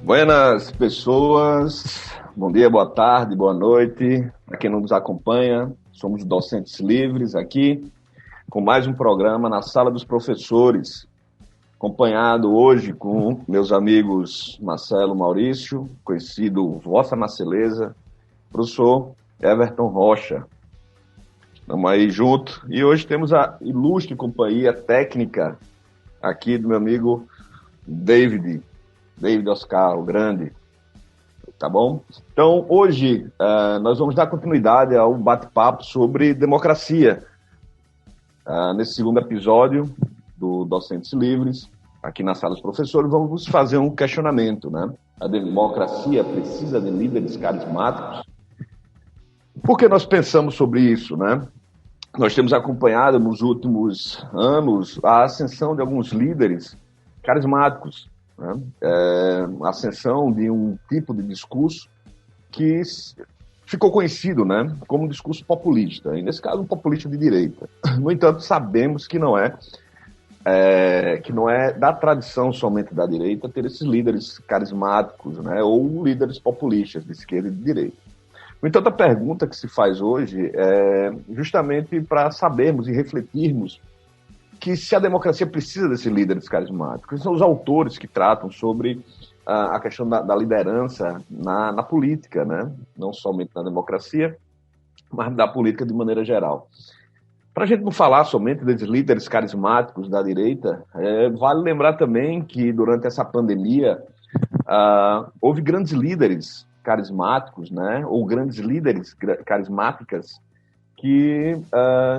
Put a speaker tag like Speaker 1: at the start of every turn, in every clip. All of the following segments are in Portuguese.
Speaker 1: Buenas pessoas, bom dia, boa tarde, boa noite, para quem não nos acompanha, somos docentes livres aqui, com mais um programa na Sala dos Professores, acompanhado hoje com meus amigos Marcelo Maurício, conhecido Vossa Marceleza, professor Everton Rocha. Estamos aí juntos e hoje temos a ilustre companhia técnica aqui do meu amigo David Oscar, o grande, tá bom? Então, hoje, nós vamos dar continuidade ao bate-papo sobre democracia. Nesse segundo episódio do Docentes Livres, aqui na Sala dos Professores, vamos fazer um questionamento, né? A democracia precisa de líderes carismáticos? Por que nós pensamos sobre isso, né? Nós temos acompanhado nos últimos anos a ascensão de alguns líderes carismáticos, né? A ascensão de um tipo de discurso que ficou conhecido, né, como um discurso populista, e nesse caso um populista de direita. No entanto, sabemos que não é da tradição somente da direita ter esses líderes carismáticos, né, ou líderes populistas de esquerda e de direita. No entanto, a pergunta que se faz hoje é justamente para sabermos e refletirmos que se a democracia precisa desses líderes carismáticos. São os autores que tratam sobre a questão da liderança na política, né? Não somente na democracia, mas da política de maneira geral. Para a gente não falar somente desses líderes carismáticos da direita, vale lembrar também que durante essa pandemia houve grandes líderes carismáticos, né? Ou grandes líderes carismáticas que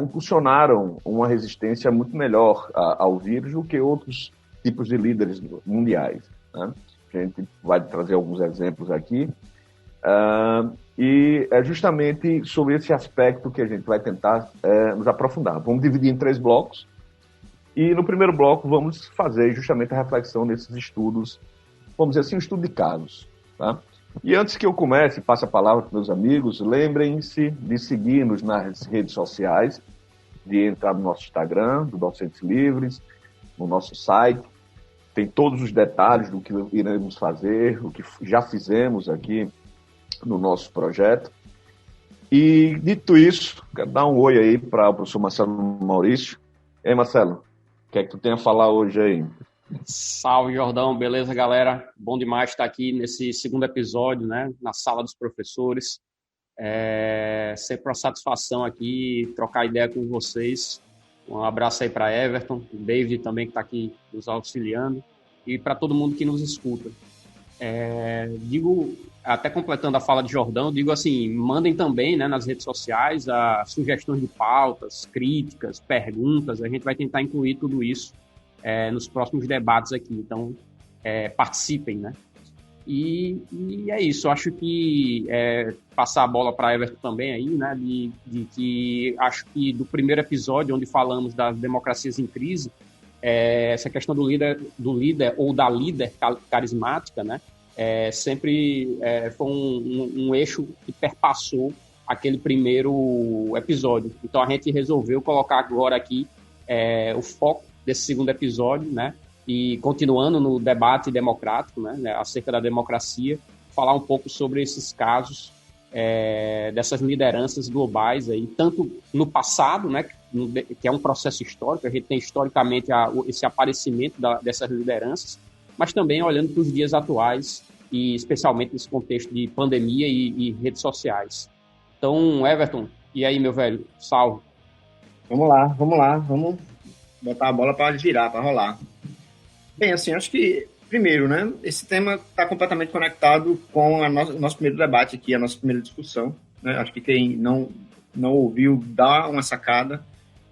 Speaker 1: impulsionaram uma resistência muito melhor ao vírus do que outros tipos de líderes mundiais, né? A gente vai trazer alguns exemplos aqui. E é justamente sobre esse aspecto que a gente vai tentar nos aprofundar. Vamos dividir em 3 blocos. E no primeiro bloco vamos fazer justamente a reflexão desses estudos, vamos dizer assim, um estudo de casos, tá? E antes que eu comece, passe a palavra para meus amigos, lembrem-se de seguir-nos nas redes sociais, de entrar no nosso Instagram, do Docentes Livres, no nosso site. Tem todos os detalhes do que iremos fazer, o que já fizemos aqui no nosso projeto. E, dito isso, quero dar um oi aí para o professor Marcelo Maurício. Ei, Marcelo, o que é que tu tem a falar hoje aí?
Speaker 2: Salve, Jordão, beleza, galera? Bom demais estar aqui nesse segundo episódio, né, na Sala dos Professores. Sempre uma satisfação aqui trocar ideia com vocês. Um abraço aí para Everton, o David também que está aqui nos auxiliando e para todo mundo que nos escuta. Digo, até completando a fala de Jordão, digo assim, mandem também, né, nas redes sociais sugestões de pautas, críticas, perguntas. A gente vai tentar incluir tudo isso nos próximos debates aqui, então participem, né? E é isso, acho que passar a bola para Everton também aí, né? De que acho que do primeiro episódio, onde falamos das democracias em crise, essa questão do líder ou da líder carismática, né? Sempre foi um eixo que perpassou aquele primeiro episódio. Então a gente resolveu colocar agora aqui o foco desse segundo episódio, né? E continuando no debate democrático, né, acerca da democracia, falar um pouco sobre esses casos dessas lideranças globais aí, tanto no passado, né, que é um processo histórico, a gente tem historicamente esse aparecimento dessas lideranças, mas também olhando para os dias atuais e especialmente nesse contexto de pandemia e redes sociais. Então, Everton, e aí, meu velho, salve.
Speaker 3: Vamos lá, vamos botar a bola para girar, para rolar. Bem, assim, acho que, primeiro, né, esse tema está completamente conectado com o nosso primeiro debate aqui, a nossa primeira discussão, né? Acho que quem não ouviu, dá uma sacada,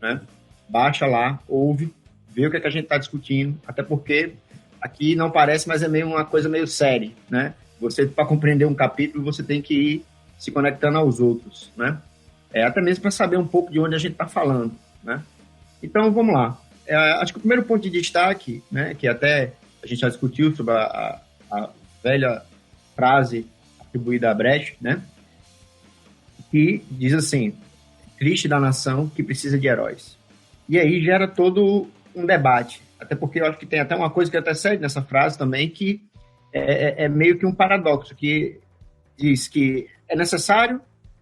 Speaker 3: né? Baixa lá, ouve, vê o que é que a gente está discutindo, até porque aqui não parece, mas é meio uma coisa meio séria, né? Você, para compreender um capítulo, você tem que ir se conectando aos outros, né? Até mesmo para saber um pouco de onde a gente está falando, né? Então, vamos lá. Acho que o primeiro ponto de destaque, né, que até a gente já discutiu sobre a velha frase atribuída a Brecht, né, que diz assim: triste da nação que precisa de heróis. E aí gera todo um debate, até porque eu acho que tem até uma coisa que até segue nessa frase também, que é meio que um paradoxo que diz que é necessário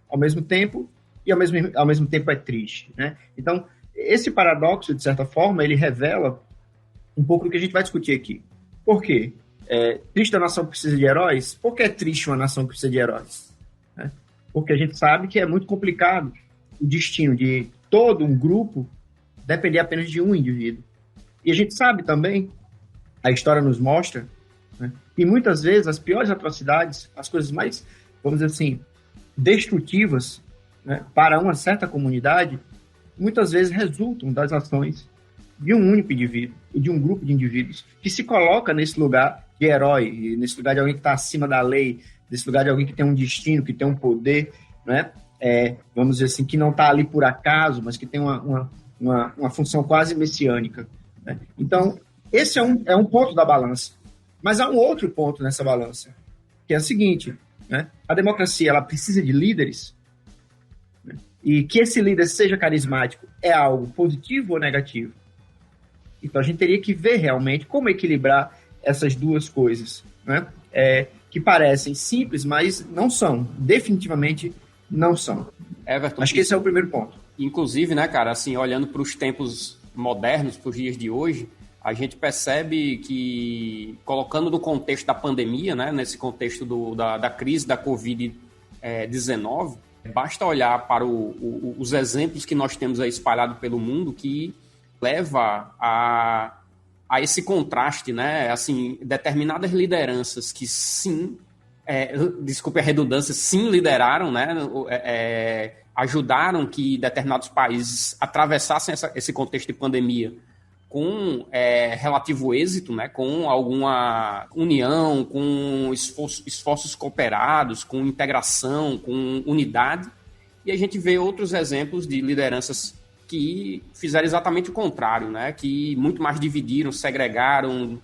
Speaker 3: ao mesmo tempo e ao mesmo tempo é triste, né? Então, esse paradoxo, de certa forma, ele revela um pouco do que a gente vai discutir aqui. Por quê? Triste a nação que precisa de heróis? Por que é triste uma nação que precisa de heróis? Né? Porque a gente sabe que é muito complicado o destino de todo um grupo depender apenas de um indivíduo. E a gente sabe também, a história nos mostra, né, que muitas vezes as piores atrocidades, as coisas mais, vamos dizer assim, destrutivas, né, para uma certa comunidade, muitas vezes resultam das ações de um único indivíduo, e de um grupo de indivíduos, que se coloca nesse lugar de herói, nesse lugar de alguém que está acima da lei, nesse lugar de alguém que tem um destino, que tem um poder, né? Vamos dizer assim, que não está ali por acaso, mas que tem uma função quase messiânica. Né? Então, esse é um ponto da balança. Mas há um outro ponto nessa balança, que é o seguinte, né? A democracia ela precisa de líderes, né? E que esse líder seja carismático é algo positivo ou negativo? Então, a gente teria que ver realmente como equilibrar essas duas coisas, né? Que parecem simples, mas não são. Definitivamente não são.
Speaker 2: Everton,
Speaker 3: acho que esse é o primeiro ponto.
Speaker 2: Inclusive, né, cara, assim, olhando para os tempos modernos, para os dias de hoje, a gente percebe que, colocando no contexto da pandemia, né, nesse contexto da crise da Covid-19, basta olhar para os exemplos que nós temos aí espalhados pelo mundo que leva a esse contraste, né? Assim, determinadas lideranças que sim, desculpe a redundância, sim lideraram, né? Ajudaram que determinados países atravessassem esse contexto de pandemia com relativo êxito, né? Com alguma união, com esforços cooperados, com integração, com unidade. E a gente vê outros exemplos de lideranças que fizeram exatamente o contrário, né? Que muito mais dividiram, segregaram,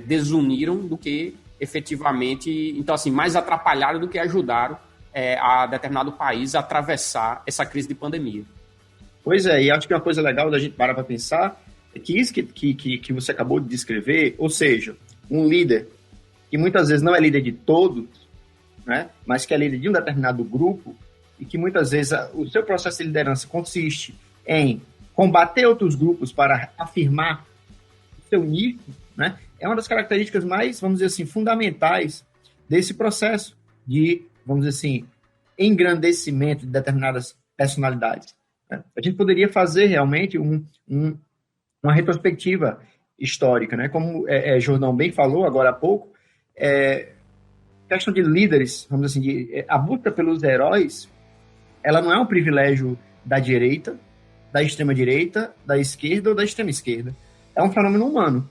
Speaker 2: desuniram do que efetivamente, então assim, mais atrapalharam do que ajudaram a determinado país a atravessar essa crise de pandemia.
Speaker 3: Pois é, e acho que uma coisa legal da gente parar para pensar é que isso que você acabou de descrever, ou seja, um líder que muitas vezes não é líder de todos, né? Mas que é líder de um determinado grupo e que muitas vezes o seu processo de liderança consiste em combater outros grupos para afirmar o seu nível, né? É uma das características mais, vamos dizer assim, fundamentais desse processo de, vamos dizer assim, engrandecimento de determinadas personalidades. Né? A gente poderia fazer realmente uma retrospectiva histórica, né? Como Jordão bem falou agora há pouco, questão de líderes, vamos dizer assim, a busca pelos heróis, ela não é um privilégio da direita, da extrema-direita, da esquerda ou da extrema-esquerda. É um fenômeno humano,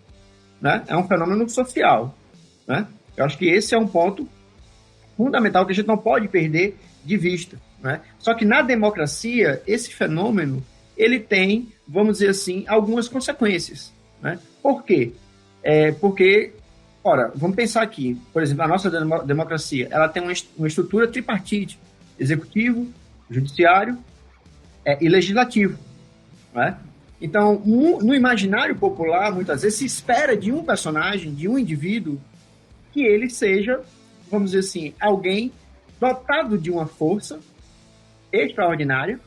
Speaker 3: né? É um fenômeno social, né? Eu acho que esse é um ponto fundamental que a gente não pode perder de vista, né? Só que na democracia, esse fenômeno, ele tem, vamos dizer assim, algumas consequências, né? Por quê? Porque, ora, vamos pensar aqui, por exemplo, a nossa democracia, ela tem uma estrutura tripartite, executivo, judiciário e legislativo. Né? Então, no imaginário popular, muitas vezes se espera de um personagem, de um indivíduo, que ele seja, vamos dizer assim, alguém dotado de uma força extraordinária,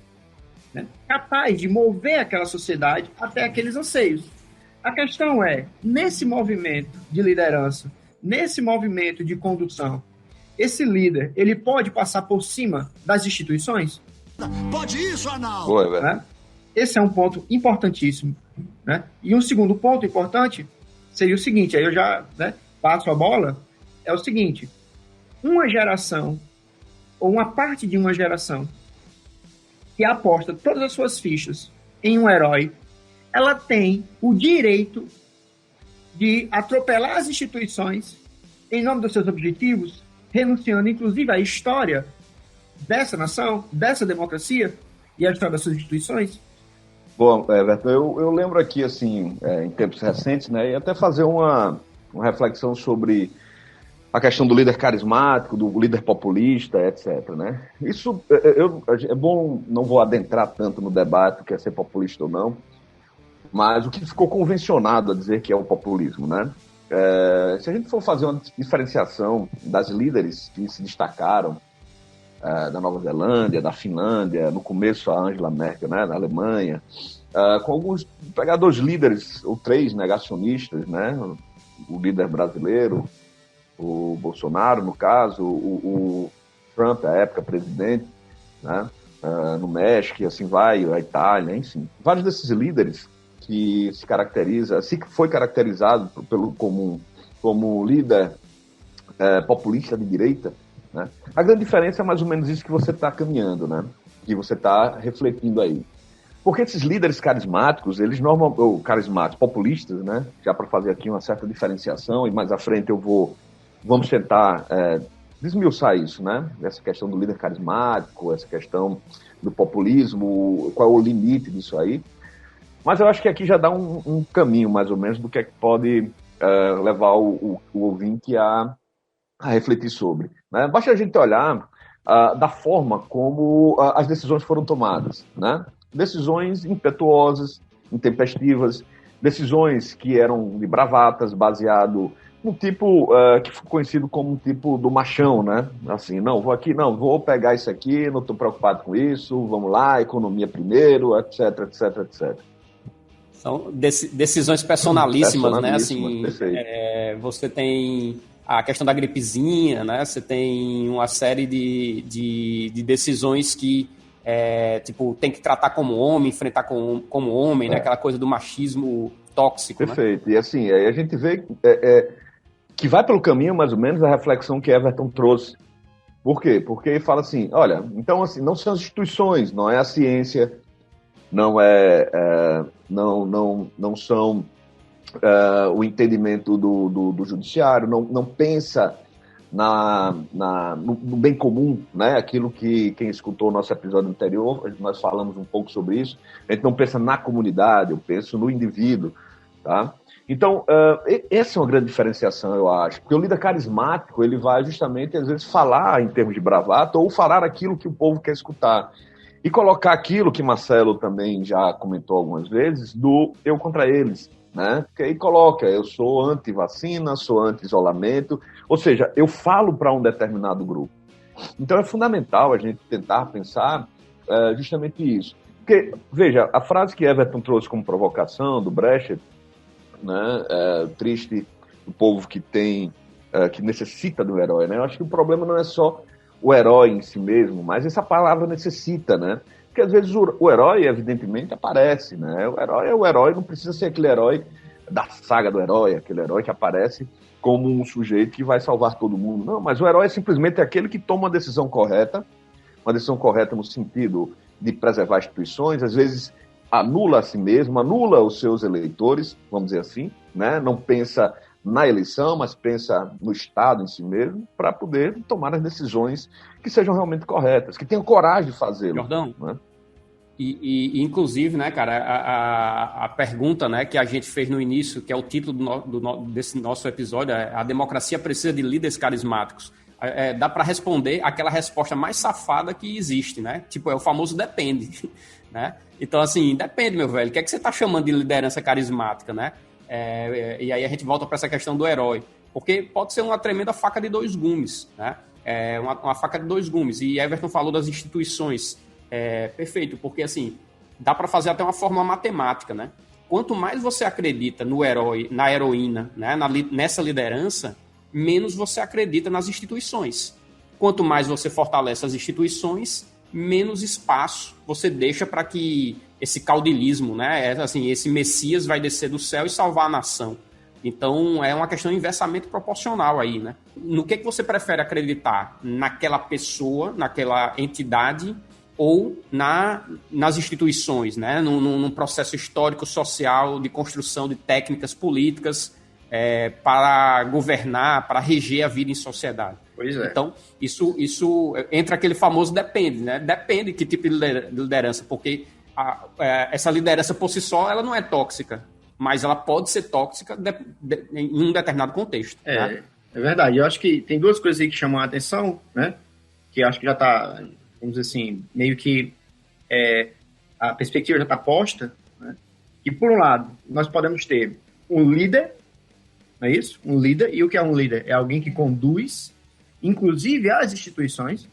Speaker 3: né? Capaz de mover aquela sociedade até aqueles anseios. A questão é, nesse movimento de liderança, nesse movimento de condução, esse líder, ele pode passar por cima das instituições?
Speaker 4: Pode isso, Arnaldo?
Speaker 1: Oi, velho.
Speaker 3: Né? Esse é um ponto importantíssimo. Né? E um segundo ponto importante seria o seguinte, aí eu já passo a bola, é o seguinte, uma geração, ou uma parte de uma geração, que aposta todas as suas fichas em um herói, ela tem o direito de atropelar as instituições em nome dos seus objetivos, renunciando, inclusive, à história dessa nação, dessa democracia e à história das suas instituições?
Speaker 1: Bom, Everton, eu lembro aqui, assim, em tempos recentes, né, e até fazer uma reflexão sobre a questão do líder carismático, do líder populista, etc., né? Isso, é bom, não vou adentrar tanto no debate, que é ser populista ou não, mas o que ficou convencionado a dizer que é o populismo, né? se a gente for fazer uma diferenciação das líderes que se destacaram, da Nova Zelândia, da Finlândia, no começo a Angela Merkel, né, na Alemanha, com alguns, pegar 2 líderes, ou 3 negacionistas, né, o líder brasileiro, o Bolsonaro, no caso, o Trump, à época presidente, né, no México, e assim vai, a Itália, enfim. Vários desses líderes que se foi caracterizado pelo comum como líder populista de direita, né? A grande diferença é mais ou menos isso que você está caminhando, né? Que você está refletindo aí. Porque esses líderes carismáticos, ou carismáticos, populistas, né? Já para fazer aqui uma certa diferenciação, e mais à frente vamos tentar desmiuçar isso, né? Essa questão do líder carismático, essa questão do populismo, qual é o limite disso aí. Mas eu acho que aqui já dá um caminho, mais ou menos, do que é que pode levar o ouvinte a refletir sobre, né? Basta a gente olhar da forma como as decisões foram tomadas, né? Decisões impetuosas, intempestivas, decisões que eram de bravatas, baseado no tipo que foi conhecido como um tipo do machão, né? Assim, vou pegar isso aqui, não estou preocupado com isso, vamos lá, economia primeiro, etc, etc, etc.
Speaker 2: São decisões personalíssimas, né? Assim, você tem a questão da gripezinha, né? Você tem uma série de decisões que tem que tratar como homem, enfrentar como homem, né? Aquela coisa do machismo tóxico.
Speaker 1: Perfeito.
Speaker 2: Né?
Speaker 1: E assim, aí a gente vê que vai pelo caminho, mais ou menos, a reflexão que Everton trouxe. Por quê? Porque ele fala assim, olha, então assim, não são as instituições, não é a ciência, não são o entendimento do judiciário, não pensa no bem comum, né? Aquilo que quem escutou o nosso episódio anterior, nós falamos um pouco sobre isso, a gente não pensa na comunidade, eu penso no indivíduo, tá? Então, essa é uma grande diferenciação, eu acho, porque o líder carismático, ele vai justamente, às vezes, falar em termos de bravata ou falar aquilo que o povo quer escutar. E colocar aquilo que Marcelo também já comentou algumas vezes, do eu contra eles, né? Porque aí coloca, eu sou anti-vacina, sou anti-isolamento, ou seja, eu falo para um determinado grupo. Então é fundamental a gente tentar pensar justamente isso. Porque, veja, a frase que Everton trouxe como provocação do Brecht, né, triste o povo que necessita do herói, né? Eu acho que o problema não é só o herói em si mesmo, mas essa palavra necessita, né? Porque às vezes o herói, evidentemente, aparece, né? O herói é o herói, não precisa ser aquele herói da saga do herói, aquele herói que aparece como um sujeito que vai salvar todo mundo. Não, mas o herói é simplesmente aquele que toma uma decisão correta no sentido de preservar instituições, às vezes anula a si mesmo, anula os seus eleitores, vamos dizer assim, né? Não pensa na eleição, mas pensa no Estado em si mesmo, para poder tomar as decisões que sejam realmente corretas, que tenham coragem de fazê-lo.
Speaker 2: Jordão,
Speaker 1: né?
Speaker 2: E inclusive, né, cara, a pergunta, né, que a gente fez no início, que é o título desse nosso episódio, a democracia precisa de líderes carismáticos. Dá para responder aquela resposta mais safada que existe, né? Tipo, é o famoso depende, né? Então, assim, depende, meu velho. O que é que você está chamando de liderança carismática, né? E aí a gente volta para essa questão do herói. Porque pode ser uma tremenda faca de 2 gumes, né? Uma faca de 2 gumes. E Everton falou das instituições. Perfeito, porque assim, dá para fazer até uma fórmula matemática, né? Quanto mais você acredita no herói, na heroína, né? Nessa liderança, menos você acredita nas instituições. Quanto mais você fortalece as instituições, menos espaço você deixa para que esse caudilismo, né? Assim, esse Messias vai descer do céu e salvar a nação. Então, é uma questão inversamente proporcional aí, né? No que você prefere acreditar? Naquela pessoa, naquela entidade, ou nas instituições, né? Num processo histórico, social, de construção de técnicas políticas para governar, para reger a vida em sociedade.
Speaker 3: Pois é.
Speaker 2: Então, isso entra aquele famoso depende, né? Depende que tipo de liderança, porque essa liderança por si só, ela não é tóxica, mas ela pode ser tóxica em um determinado contexto.
Speaker 3: Né? É verdade. Eu acho que tem 2 coisas aí que chamam a atenção, né? Que eu acho que já está, vamos dizer assim, meio que a perspectiva já está posta, né? E, por um lado, nós podemos ter um líder não é isso? Um líder, e o que é um líder? É alguém que conduz, inclusive as instituições,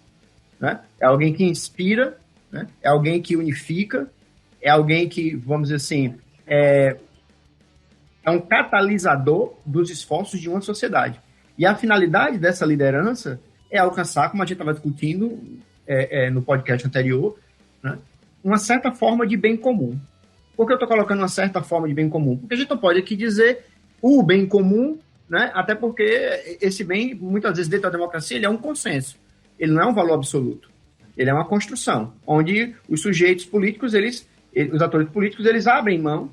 Speaker 3: né? É alguém que inspira, né? É alguém que unifica, é alguém que, vamos dizer assim, é um catalisador dos esforços de uma sociedade. E a finalidade dessa liderança é alcançar, como a gente estava discutindo no podcast anterior, né, uma certa forma de bem comum. Por que eu estou colocando uma certa forma de bem comum? Porque a gente não pode aqui dizer o bem comum, né, até porque esse bem, muitas vezes, dentro da democracia, ele é um consenso. Ele não é um valor absoluto. Ele é uma construção, onde os sujeitos políticos, os atores políticos, eles abrem mão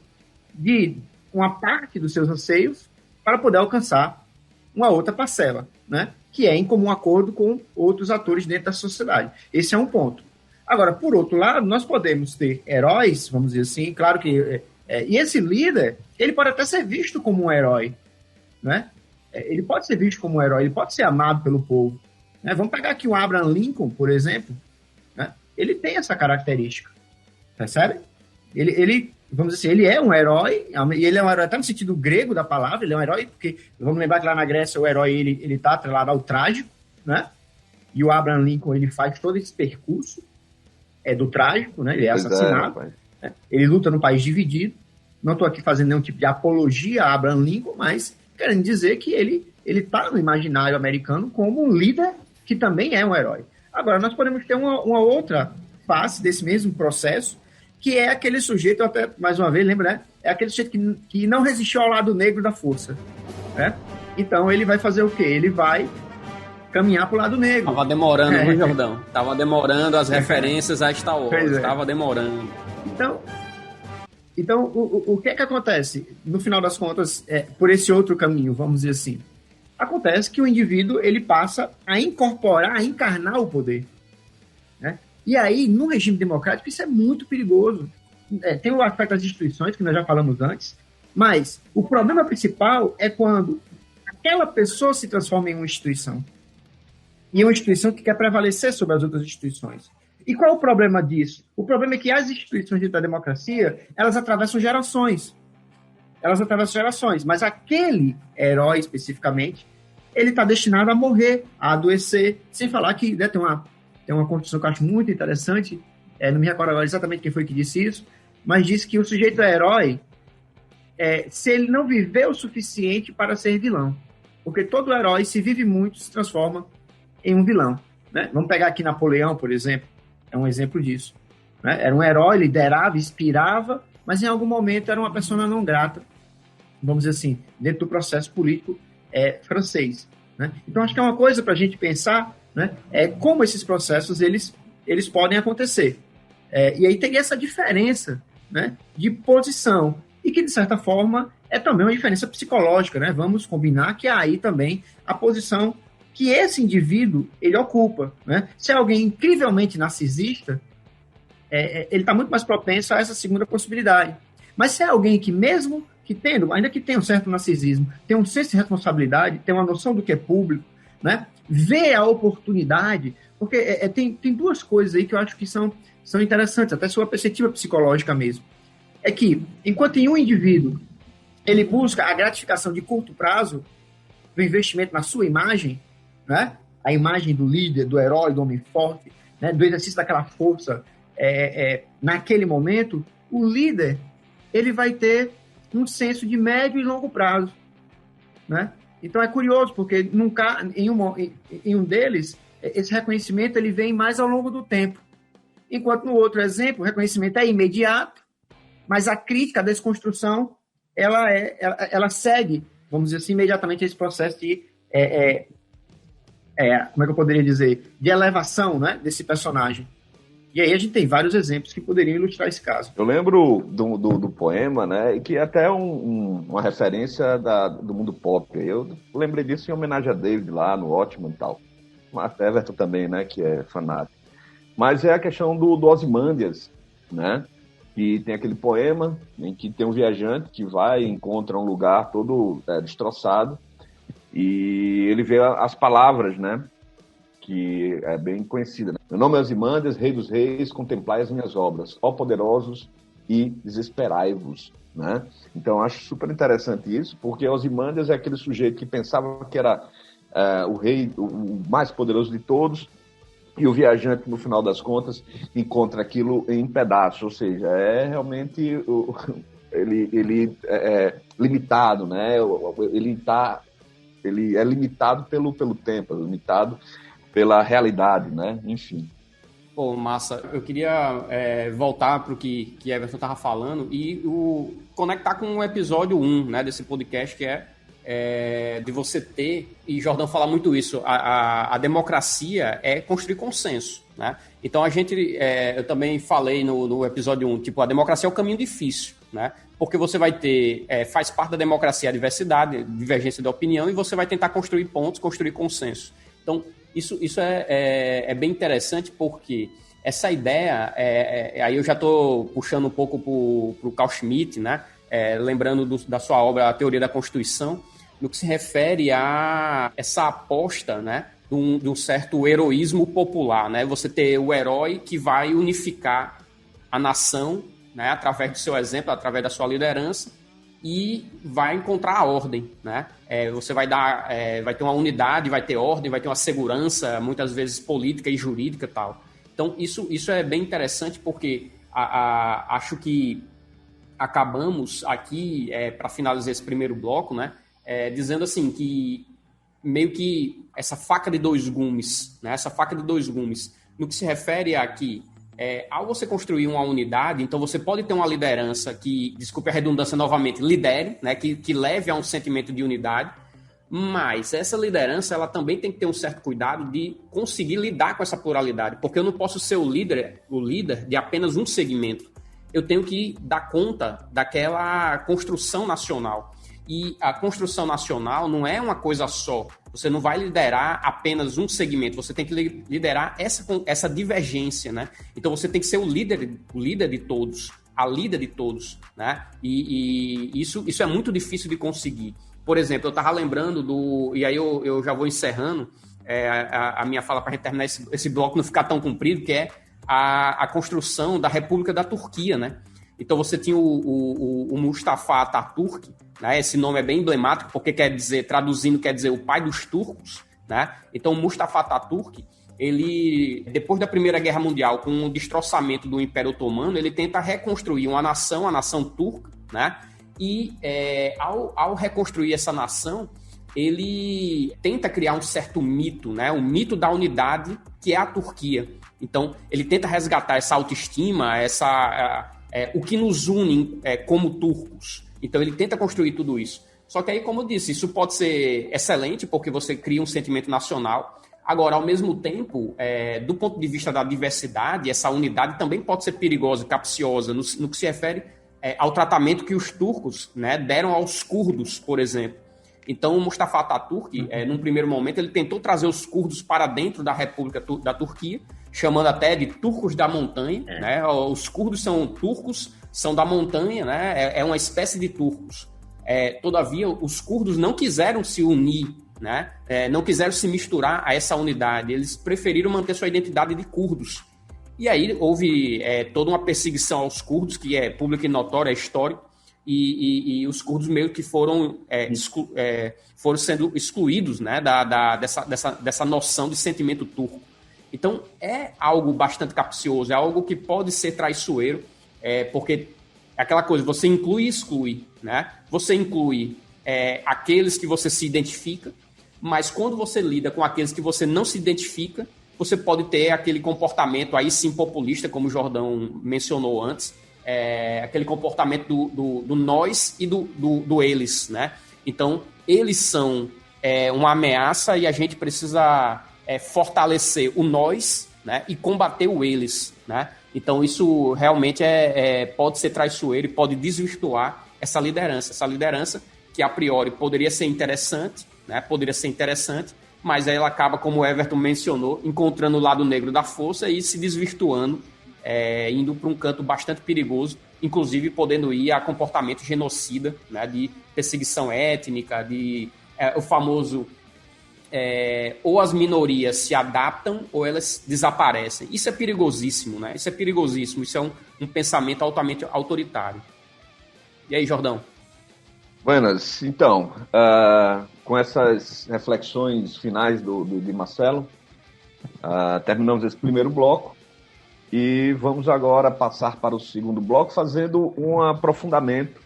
Speaker 3: de uma parte dos seus anseios para poder alcançar uma outra parcela, né? Que é em comum acordo com outros atores dentro da sociedade. Esse é um ponto. Agora, por outro lado, nós podemos ter heróis, vamos dizer assim, claro que... e esse líder, ele pode até ser visto como um herói, né? Ele pode ser visto como um herói, ele pode ser amado pelo povo. Né? Vamos pegar aqui o Abraham Lincoln, por exemplo, né? Ele tem essa característica, percebe? Ele, vamos dizer assim, ele é um herói, e ele é um herói até no sentido grego da palavra, ele é um herói, porque vamos lembrar que lá na Grécia o herói, ele está atrelado ao trágico, né? E o Abraham Lincoln, ele faz todo esse percurso do trágico, né? Ele é assassinado, né? Ele luta no país dividido. Não estou aqui fazendo nenhum tipo de apologia a Abraham Lincoln, mas querendo dizer que ele está no imaginário americano como um líder que também é um herói. Agora, nós podemos ter uma outra face desse mesmo processo, que é aquele sujeito, até mais uma vez, lembra, né? É aquele sujeito que não resistiu ao lado negro da força, né? Então, ele vai fazer o quê? Ele vai caminhar para o lado negro.
Speaker 2: Tava demorando, viu, Jordão? Tava demorando as referências a Star Wars. Tava demorando.
Speaker 3: Então o que é que acontece? No final das contas, por esse outro caminho, vamos dizer assim, acontece que o indivíduo, ele passa a incorporar, a encarnar o poder, né? E aí, no regime democrático, isso é muito perigoso. Tem o aspecto das instituições, que nós já falamos antes, mas o problema principal é quando aquela pessoa se transforma em uma instituição. E é uma instituição que quer prevalecer sobre as outras instituições. E qual é o problema disso? O problema é que as instituições da democracia, elas atravessam gerações. Mas aquele herói, especificamente, ele está destinado a morrer, a adoecer, sem falar que, né, tem uma construção que eu acho muito interessante, não me recordo agora exatamente quem foi que disse isso, mas disse que o sujeito é herói se ele não viver o suficiente para ser vilão. Porque todo herói, se vive muito, se transforma em um vilão, né? Vamos pegar aqui Napoleão, por exemplo, é um exemplo disso, né? Era um herói, liderava, inspirava, mas em algum momento era uma pessoa não grata, vamos dizer assim, dentro do processo político francês, né? Então, acho que é uma coisa para a gente pensar, né? Como esses processos eles podem acontecer. E aí tem essa diferença, né, de posição, e que, de certa forma, é também uma diferença psicológica, né? Vamos combinar que há aí também a posição que esse indivíduo ele ocupa, né? Se é alguém incrivelmente narcisista, ele está muito mais propenso a essa segunda possibilidade. Mas se é alguém que, mesmo que tendo, ainda que tenha um certo narcisismo, tem um senso de responsabilidade, tem uma noção do que é público, né? Vê a oportunidade, porque tem duas coisas aí que eu acho que são interessantes, até sua perspectiva psicológica mesmo. É que, enquanto em um indivíduo ele busca a gratificação de curto prazo do investimento na sua imagem, né? A imagem do líder, do herói, do homem forte, né? Do exercício daquela força naquele momento, o líder ele vai ter um senso de médio e longo prazo, né? Então é curioso, porque em um deles, esse reconhecimento ele vem mais ao longo do tempo. Enquanto no outro exemplo, o reconhecimento é imediato, mas a crítica, a desconstrução, ela segue, vamos dizer assim, imediatamente esse processo de, como é que eu poderia dizer, de elevação, né, desse personagem. E aí a gente tem vários exemplos que poderiam ilustrar esse caso.
Speaker 1: Eu lembro do poema, né, que é até uma referência do mundo pop. Eu lembrei disso em homenagem a David lá no Watchmen e tal. Mas Everton também, né, que é fanático. Mas é a questão do Ozymandias, né, que tem aquele poema em que tem um viajante que vai e encontra um lugar todo destroçado e ele vê as palavras, né, que é bem conhecida, né? Meu nome é Ozymandias, rei dos reis, contemplai as minhas obras. Ó poderosos, e desesperai-vos, né? Então, acho super interessante isso, porque Ozymandias é aquele sujeito que pensava que era o rei, o mais poderoso de todos, e o viajante, no final das contas, encontra aquilo em pedaços, ou seja, é realmente ele é limitado, né? Ele é limitado pelo tempo, limitado pela realidade, né? Enfim.
Speaker 2: Pô, massa. Eu queria voltar para o que Everton estava falando e conectar com o episódio 1, né, desse podcast, que é de você ter, e Jordão fala muito isso, a democracia é construir consenso, né? Então eu também falei no episódio 1, tipo, a democracia é o caminho difícil, né? Porque você vai ter, faz parte da democracia a diversidade, divergência de opinião, e você vai tentar construir pontos, construir consenso. Então, isso é bem interessante, porque essa ideia, aí eu já estou puxando um pouco para o Carl Schmitt, né? Lembrando da sua obra A Teoria da Constituição, no que se refere a essa aposta, né, de um certo heroísmo popular, né? Você ter o herói que vai unificar a nação, né, através do seu exemplo, através da sua liderança, e vai encontrar a ordem, né? Você vai ter uma unidade, vai ter ordem, vai ter uma segurança, muitas vezes política e jurídica e tal. Então, isso é bem interessante, porque acho que acabamos aqui, para finalizar esse primeiro bloco, né, dizendo assim que meio que essa faca de dois gumes, né, no que se refere a que ao você construir uma unidade, então você pode ter uma liderança que, desculpe a redundância novamente, lidere, né, que leve a um sentimento de unidade, mas essa liderança ela também tem que ter um certo cuidado de conseguir lidar com essa pluralidade, porque eu não posso ser o líder de apenas um segmento. Eu tenho que dar conta daquela construção nacional. E a construção nacional não é uma coisa só. Você não vai liderar apenas um segmento, você tem que liderar essa divergência, né? Então você tem que ser o líder de todos, a líder de todos, né? E isso é muito difícil de conseguir. Por exemplo, eu estava lembrando e aí eu já vou encerrando a minha fala para a gente terminar esse bloco não ficar tão comprido, que é a construção da República da Turquia, né? Então você tinha o Mustafa Atatürk, né? Esse nome é bem emblemático, porque traduzindo quer dizer o pai dos turcos, né? Então Mustafa Atatürk, ele, depois da Primeira Guerra Mundial, com o destroçamento do Império Otomano, ele tenta reconstruir a nação turca, né? E ao reconstruir essa nação, ele tenta criar um certo mito, né? O mito da unidade, que é a Turquia. Então, ele tenta resgatar essa autoestima, o que nos une como turcos. Então, ele tenta construir tudo isso. Só que aí, como eu disse, isso pode ser excelente, porque você cria um sentimento nacional. Agora, ao mesmo tempo, do ponto de vista da diversidade, essa unidade também pode ser perigosa, capciosa, no que se refere ao tratamento que os turcos, né, deram aos curdos, por exemplo. Então, o Mustafa Atatürk, num primeiro momento, ele tentou trazer os curdos para dentro da República da Turquia, chamando até de turcos da montanha, né? Os curdos são turcos, são da montanha, né? É uma espécie de turcos. Todavia, os curdos não quiseram se unir, né? Não quiseram se misturar a essa unidade. Eles preferiram manter sua identidade de curdos. E aí houve toda uma perseguição aos curdos, que é pública e notória, é histórico, e os curdos meio que foram sendo excluídos, né, dessa noção de sentimento turco. Então, é algo bastante capcioso, é algo que pode ser traiçoeiro, porque é aquela coisa, você inclui e exclui, né? Você inclui aqueles que você se identifica, mas quando você lida com aqueles que você não se identifica, você pode ter aquele comportamento aí sim populista, como o Jordão mencionou antes, aquele comportamento do nós e do eles, né? Então, eles são uma ameaça e a gente precisa fortalecer o nós, né? E combater o eles, né? Então, isso realmente pode ser traiçoeiro e pode desvirtuar essa liderança que a priori poderia ser interessante, né? Mas aí ela acaba, como o Everton mencionou, encontrando o lado negro da força e se desvirtuando, indo para um canto bastante perigoso, inclusive podendo ir a comportamento genocida, né, de perseguição étnica, o famoso ou as minorias se adaptam ou elas desaparecem. Isso é perigosíssimo, né? Isso é perigosíssimo. Isso é um pensamento altamente autoritário. E aí, Jordão?
Speaker 1: Buenas. Então, com essas reflexões finais de Marcelo, terminamos esse primeiro bloco e vamos agora passar para o segundo bloco fazendo um aprofundamento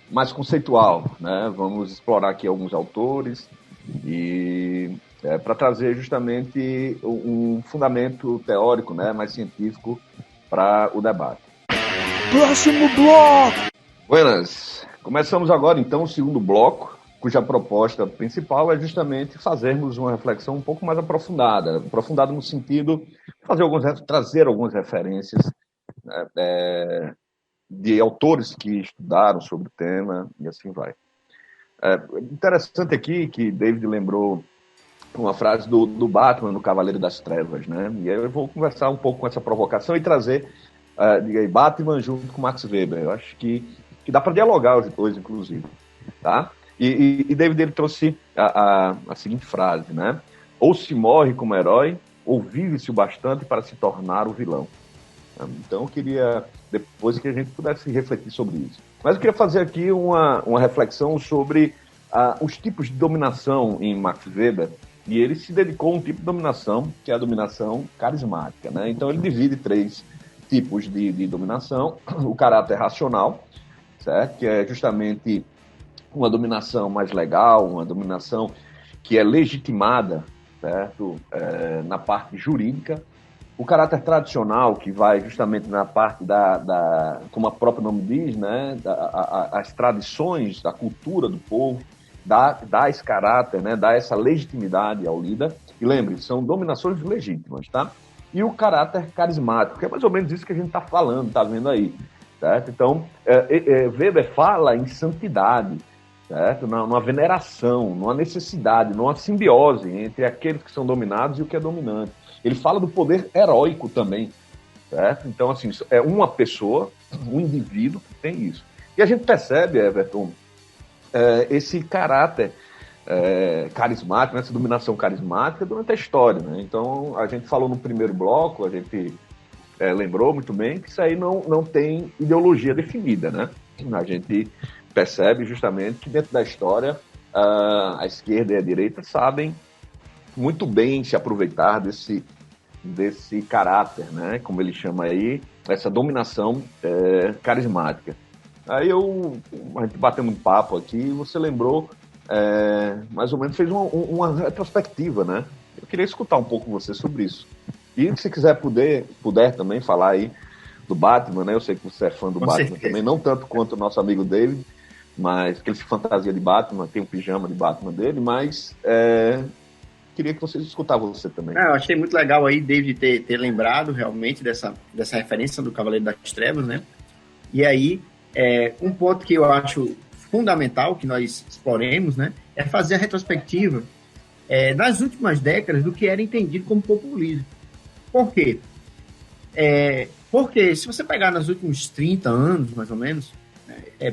Speaker 1: mais conceitual, né? Vamos explorar aqui alguns autores e para trazer justamente um fundamento teórico, né, mais científico para o debate.
Speaker 4: Próximo bloco!
Speaker 1: Buenas. Começamos agora então o segundo bloco, cuja proposta principal é justamente fazermos uma reflexão um pouco mais aprofundada no sentido de trazer algumas referências, né, de autores que estudaram sobre o tema e assim vai. Interessante aqui que David lembrou uma frase do Batman no Cavaleiro das Trevas, né? E aí eu vou conversar um pouco com essa provocação e trazer Batman junto com Max Weber. Eu acho que dá para dialogar os dois, inclusive, tá? E David ele trouxe a seguinte frase, né? Ou se morre como herói, ou vive-se o bastante para se tornar o vilão. Então eu queria depois que a gente pudesse refletir sobre isso. Mas eu queria fazer aqui uma reflexão sobre os tipos de dominação em Max Weber, e ele se dedicou a um tipo de dominação, que é a dominação carismática, né? Então ele divide 3 tipos de dominação: o caráter racional, certo? Que é justamente uma dominação mais legal, uma dominação que é legitimada, certo? Na parte jurídica. O caráter tradicional, que vai justamente na parte como o próprio nome diz, né, as tradições, da cultura do povo, dá esse caráter, né, dá essa legitimidade ao líder. E lembre, são dominações legítimas, tá? E o caráter carismático, que é mais ou menos isso que a gente está falando, está vendo aí, certo? Então, Weber fala em santidade, certo? Numa veneração, numa necessidade, numa simbiose entre aqueles que são dominados e o que é dominante. Ele fala do poder heróico também, certo? Então, assim, é uma pessoa, um indivíduo que tem isso. E a gente percebe, Everton, esse caráter carismático, essa dominação carismática durante a história, né? Então, a gente falou no primeiro bloco, a gente lembrou muito bem que isso aí não tem ideologia definida, né? A gente percebe justamente que dentro da história a esquerda e a direita sabem muito bem se aproveitar desse caráter, né? Como ele chama aí, essa dominação carismática. Aí a gente bateu um papo aqui e você lembrou, mais ou menos fez uma retrospectiva, né? Eu queria escutar um pouco você sobre isso. E se quiser puder também falar aí do Batman, né? Eu sei que você é fã do Batman também, não tanto quanto o nosso amigo David, mas que ele se fantasia de Batman, tem um pijama de Batman dele, mas queria que você escutasse você também.
Speaker 3: Eu achei muito legal aí, David, ter lembrado realmente dessa referência do Cavaleiro das Trevas, né? E aí, um ponto que eu acho fundamental que nós exploremos, né, é fazer a retrospectiva nas últimas décadas do que era entendido como populismo. Por quê? Porque se você pegar nos últimos 30 anos, mais ou menos,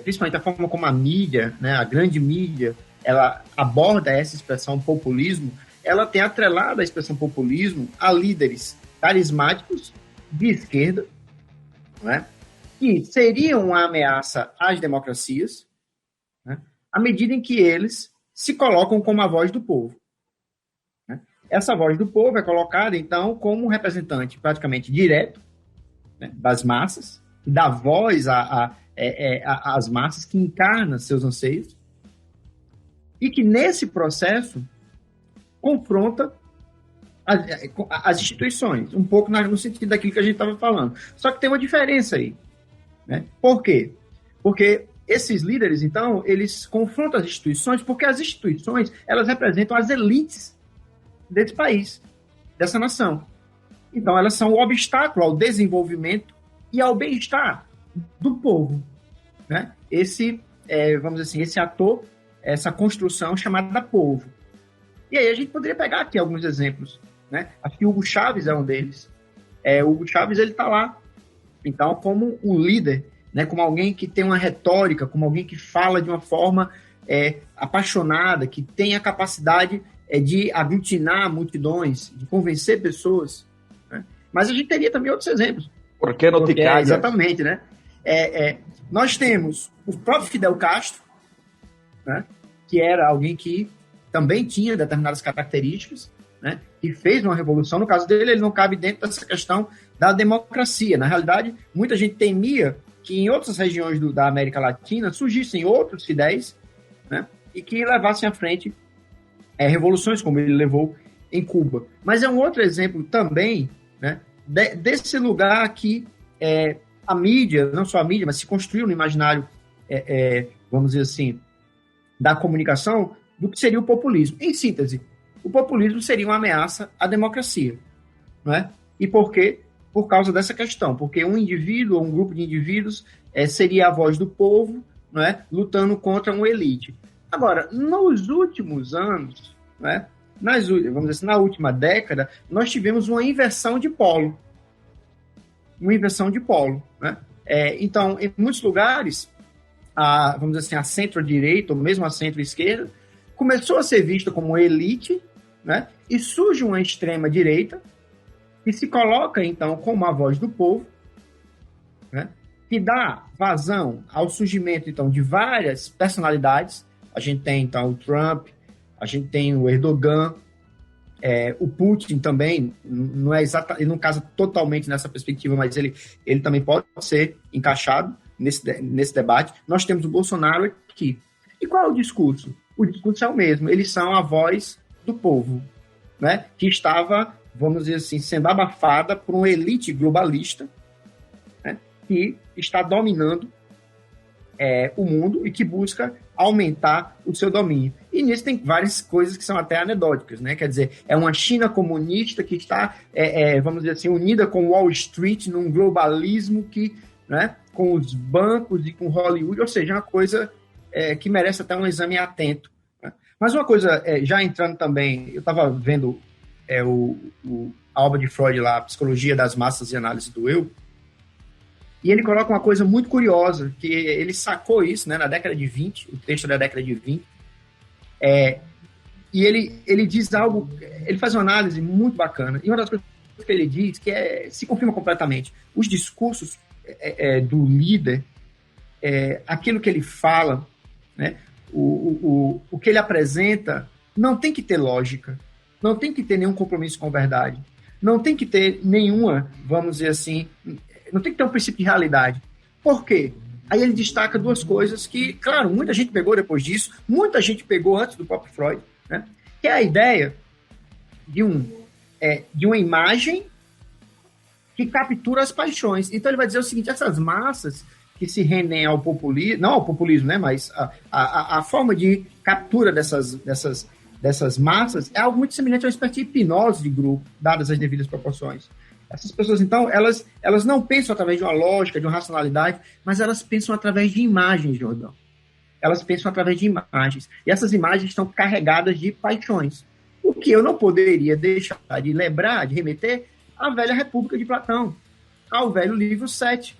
Speaker 3: principalmente a forma como a mídia, né, a grande mídia, ela aborda essa expressão populismo, ela tem atrelado a expressão populismo a líderes carismáticos de esquerda, né, que seriam uma ameaça às democracias, né, à medida em que eles se colocam como a voz do povo. Né? Essa voz do povo é colocada, então, como um representante praticamente direto, né, das massas, que dá voz às massas, que encarna seus anseios, e que, nesse processo, confronta as instituições, um pouco no sentido daquilo que a gente estava falando. Só que tem uma diferença aí. Né? Por quê? Porque esses líderes, então, eles confrontam as instituições porque as instituições, elas representam as elites desse país, dessa nação. Então, elas são o obstáculo ao desenvolvimento e ao bem-estar do povo. Né? Vamos dizer assim, esse ator, essa construção chamada povo. E aí a gente poderia pegar aqui alguns exemplos. Né? Acho que Hugo Chávez é um deles. Hugo Chávez, ele está lá, então, como um líder, né? Como alguém que tem uma retórica, como alguém que fala de uma forma apaixonada, que tem a capacidade de aglutinar multidões, de convencer pessoas, né? Mas a gente teria também outros exemplos.
Speaker 1: Por que não te calhas?
Speaker 3: Exatamente, né? Nós temos o próprio Fidel Castro, né? Que era alguém que também tinha determinadas características, né? Que fez uma revolução. No caso dele, ele não cabe dentro dessa questão da democracia. Na realidade, muita gente temia que em outras regiões da América Latina surgissem outros Fidéis, né? E que levassem à frente revoluções, como ele levou em Cuba. Mas é um outro exemplo também, né? Desse lugar que a mídia, não só a mídia, mas se construiu no imaginário, vamos dizer assim, da comunicação, do que seria o populismo. Em síntese, o populismo seria uma ameaça à democracia, não é? E por quê? Por causa dessa questão, porque um indivíduo ou um grupo de indivíduos seria a voz do povo, não é? Lutando contra uma elite. Agora, nos últimos anos, não é? Vamos dizer assim, na última década, nós tivemos uma inversão de polo. Né? Então, em muitos lugares, vamos dizer assim, a centro-direita, ou mesmo a centro-esquerda, começou a ser vista como elite, né? E surge uma extrema-direita, que se coloca, então, como a voz do povo, né? Que dá vazão ao surgimento, então, de várias personalidades. A gente tem, então, o Trump, a gente tem o Erdogan, o Putin também, não é ele não casa totalmente nessa perspectiva, mas ele também pode ser encaixado nesse debate. Nós temos o Bolsonaro aqui. E qual é o discurso? O discurso é o mesmo, eles são a voz do povo, né? Que estava, vamos dizer assim, sendo abafada por uma elite globalista, né? Que está dominando o mundo e que busca aumentar o seu domínio. E nisso tem várias coisas que são até anedóticas, né? Quer dizer, é uma China comunista que está, vamos dizer assim, unida com Wall Street num globalismo que, né, com os bancos e com Hollywood, ou seja, uma coisa que merece até um exame atento, né? Mas uma coisa, já entrando também, eu estava vendo a obra de Freud lá, Psicologia das Massas e Análise do Eu, e ele coloca uma coisa muito curiosa, que ele sacou isso, né, na década de 20, o texto da década de 20, e ele diz algo, ele faz uma análise muito bacana, e uma das coisas que ele diz, que se confirma completamente, os discursos do líder, aquilo que ele fala, né, o que ele apresenta, não tem que ter lógica, não tem que ter nenhum compromisso com a verdade, não tem que ter nenhuma, vamos dizer assim, não tem que ter um princípio de realidade. Por quê? Aí ele destaca duas coisas que, claro, muita gente pegou depois disso, muita gente pegou antes do próprio Freud, né? Que é a ideia de uma imagem que captura as paixões. Então ele vai dizer o seguinte, essas massas que se rendem ao populismo, não ao populismo, né? Mas a forma de captura dessas massas é algo muito semelhante a uma espécie de hipnose de grupo, dadas as devidas proporções. Essas pessoas, então, elas não pensam através de uma lógica, de uma racionalidade, mas elas pensam através de imagens, Jordão. Elas pensam através de imagens. E essas imagens estão carregadas de paixões. O que eu não poderia deixar de lembrar, de remeter à velha República de Platão, ao velho livro 7,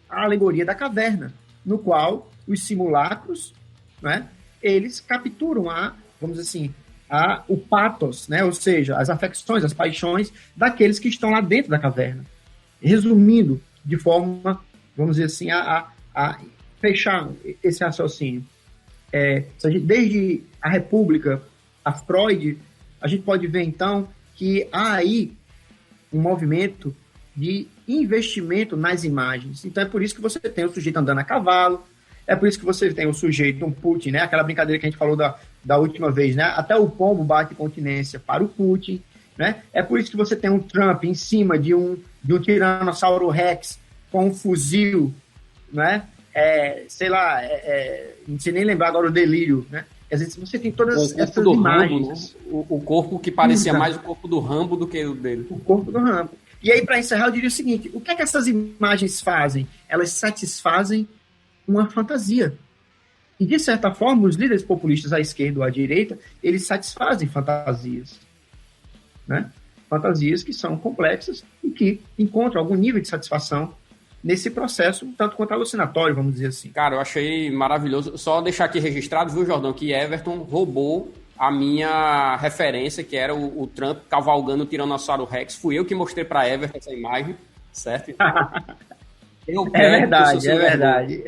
Speaker 3: a alegoria da caverna, no qual os simulacros, né, eles capturam vamos dizer assim, o pathos, né? Ou seja, as afecções, as paixões daqueles que estão lá dentro da caverna. Resumindo, de forma, vamos dizer assim, a fechar esse raciocínio. Desde a República, a Freud, a gente pode ver, então, que há aí um movimento de investimento nas imagens. Então, é por isso que você tem o sujeito andando a cavalo, é por isso que você tem o sujeito, um Putin, né? Aquela brincadeira que a gente falou da última vez, né? Até o pombo bate continência para o Putin, né? É por isso que você tem um Trump em cima de um Tiranossauro Rex com um fuzil, né? Sei lá, não sei nem lembrar agora o delírio, né? Quer dizer, você tem todas essas imagens.
Speaker 2: Rambo, né? O corpo que parecia mais o corpo do Rambo do que o dele.
Speaker 3: O corpo do Rambo. E aí, para encerrar, eu diria o seguinte, o que é que essas imagens fazem? Elas satisfazem uma fantasia. E, de certa forma, os líderes populistas à esquerda ou à direita, eles satisfazem fantasias, né? Fantasias que são complexas e que encontram algum nível de satisfação nesse processo, tanto quanto alucinatório, vamos dizer assim.
Speaker 2: Cara, eu achei maravilhoso. Só deixar aqui registrado, viu, Jordão, que Everton roubou a minha referência, que era o Trump cavalgando o Tiranossauro Rex. Fui eu que mostrei para Everton essa imagem, certo?
Speaker 3: É verdade.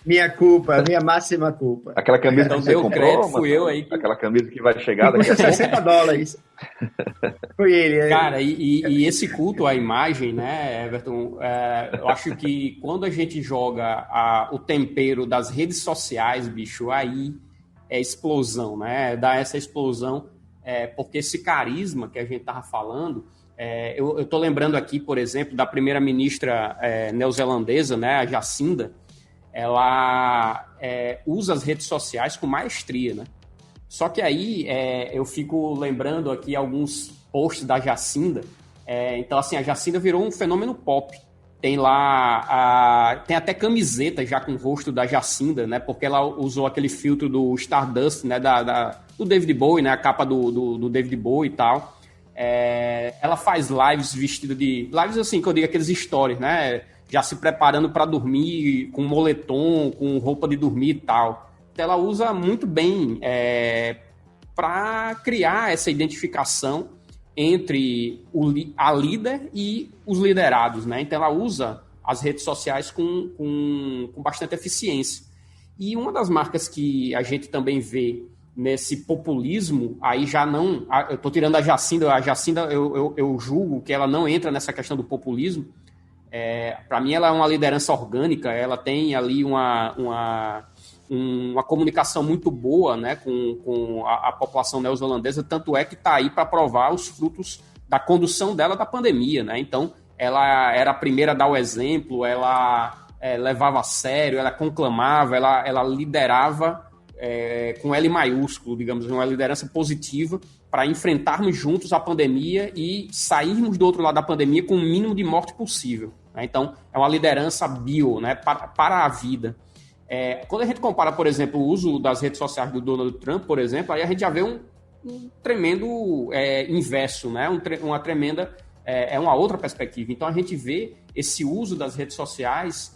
Speaker 3: Minha culpa, minha máxima culpa.
Speaker 1: Aquela camisa
Speaker 2: Então,
Speaker 1: que você comprou,
Speaker 2: crédito, fui eu aí.
Speaker 1: Aquela camisa que vai chegar daqui a pouco.
Speaker 3: $60. Foi ele.
Speaker 2: Cara, e esse culto à imagem, né, Everton, eu acho que quando a gente joga o tempero das redes sociais, bicho, aí é explosão, né? Dá essa explosão, porque esse carisma que a gente tava falando, eu tô lembrando aqui, por exemplo, da primeira-ministra neozelandesa, né, a Jacinda. Ela usa as redes sociais com maestria, né? Só que aí eu fico lembrando aqui alguns posts da Jacinda. Então, assim, a Jacinda virou um fenômeno pop. Tem lá, tem até camiseta já com o rosto da Jacinda, né? Porque ela usou aquele filtro do Stardust, né? Do David Bowie, né? A capa do David Bowie e tal. Ela faz lives vestida de... Lives assim, que eu digo, aqueles stories, né? Já se preparando para dormir, com moletom, com roupa de dormir e tal. Então, ela usa muito bem para criar essa identificação entre a líder e os liderados, né? Então, ela usa as redes sociais com bastante eficiência. E uma das marcas que a gente também vê nesse populismo, aí já não... Eu estou tirando a Jacinda eu julgo que ela não entra nessa questão do populismo. Para mim, ela é uma liderança orgânica, ela tem ali uma comunicação muito boa, né, com a população neozelandesa, tanto é que está aí para provar os frutos da condução dela da pandemia, né? Então, ela era a primeira a dar o exemplo, ela levava a sério, ela conclamava, ela liderava com L maiúsculo, digamos, uma liderança positiva para enfrentarmos juntos a pandemia e sairmos do outro lado da pandemia com o mínimo de morte possível, né? Então, é uma liderança bio, né, para a vida. Quando a gente compara, por exemplo, o uso das redes sociais do Donald Trump, por exemplo, aí a gente já vê um tremendo inverso, né? Uma tremenda... uma outra perspectiva. Então, a gente vê esse uso das redes sociais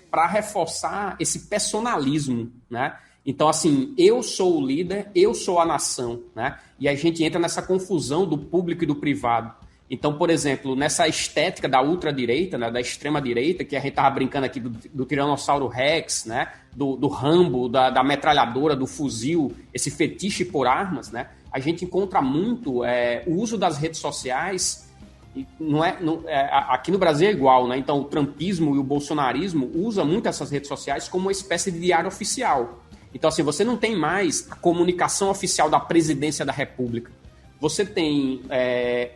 Speaker 2: para reforçar esse personalismo, né? Então, assim, eu sou o líder, eu sou a nação, né? E a gente entra nessa confusão do público e do privado. Então, por exemplo, nessa estética da ultradireita, né, da extrema-direita, que a gente estava brincando aqui do Tiranossauro Rex, né, do Rambo, da metralhadora, do fuzil, esse fetiche por armas, né? A gente encontra muito o uso das redes sociais. Aqui no Brasil é igual, né? Então, o trumpismo e o bolsonarismo usam muito essas redes sociais como uma espécie de diário oficial. Então, assim, você não tem mais a comunicação oficial da presidência da República. Você tem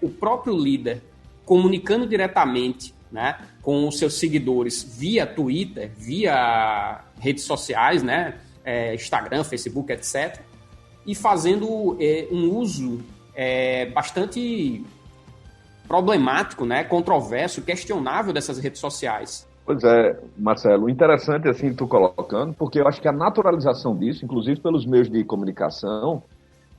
Speaker 2: o próprio líder comunicando diretamente, né, com os seus seguidores via Twitter, via redes sociais, né, Instagram, Facebook, etc., e fazendo um uso bastante problemático, né, controverso, questionável dessas redes sociais.
Speaker 1: Pois é, Marcelo, interessante assim tu colocando, porque eu acho que a naturalização disso, inclusive pelos meios de comunicação,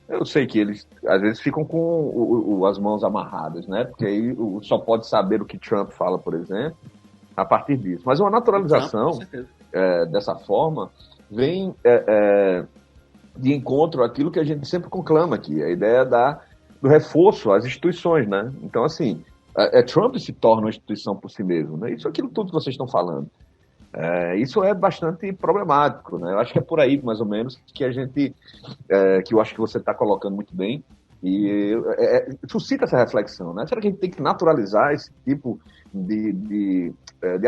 Speaker 1: eu sei que eles às vezes ficam com as mãos amarradas, né? Porque aí só pode saber o que Trump fala, por exemplo, a partir disso. Mas uma naturalização dessa forma vem de encontro àquilo que a gente sempre conclama aqui, a ideia do reforço às instituições, né? Então, assim, Trump se torna uma instituição por si mesmo, né? Isso é aquilo tudo que vocês estão falando. Isso é bastante problemático, né? Eu acho que é por aí, mais ou menos, que a gente, que eu acho que você está colocando muito bem, e suscita essa reflexão, né? Será que a gente tem que naturalizar esse tipo de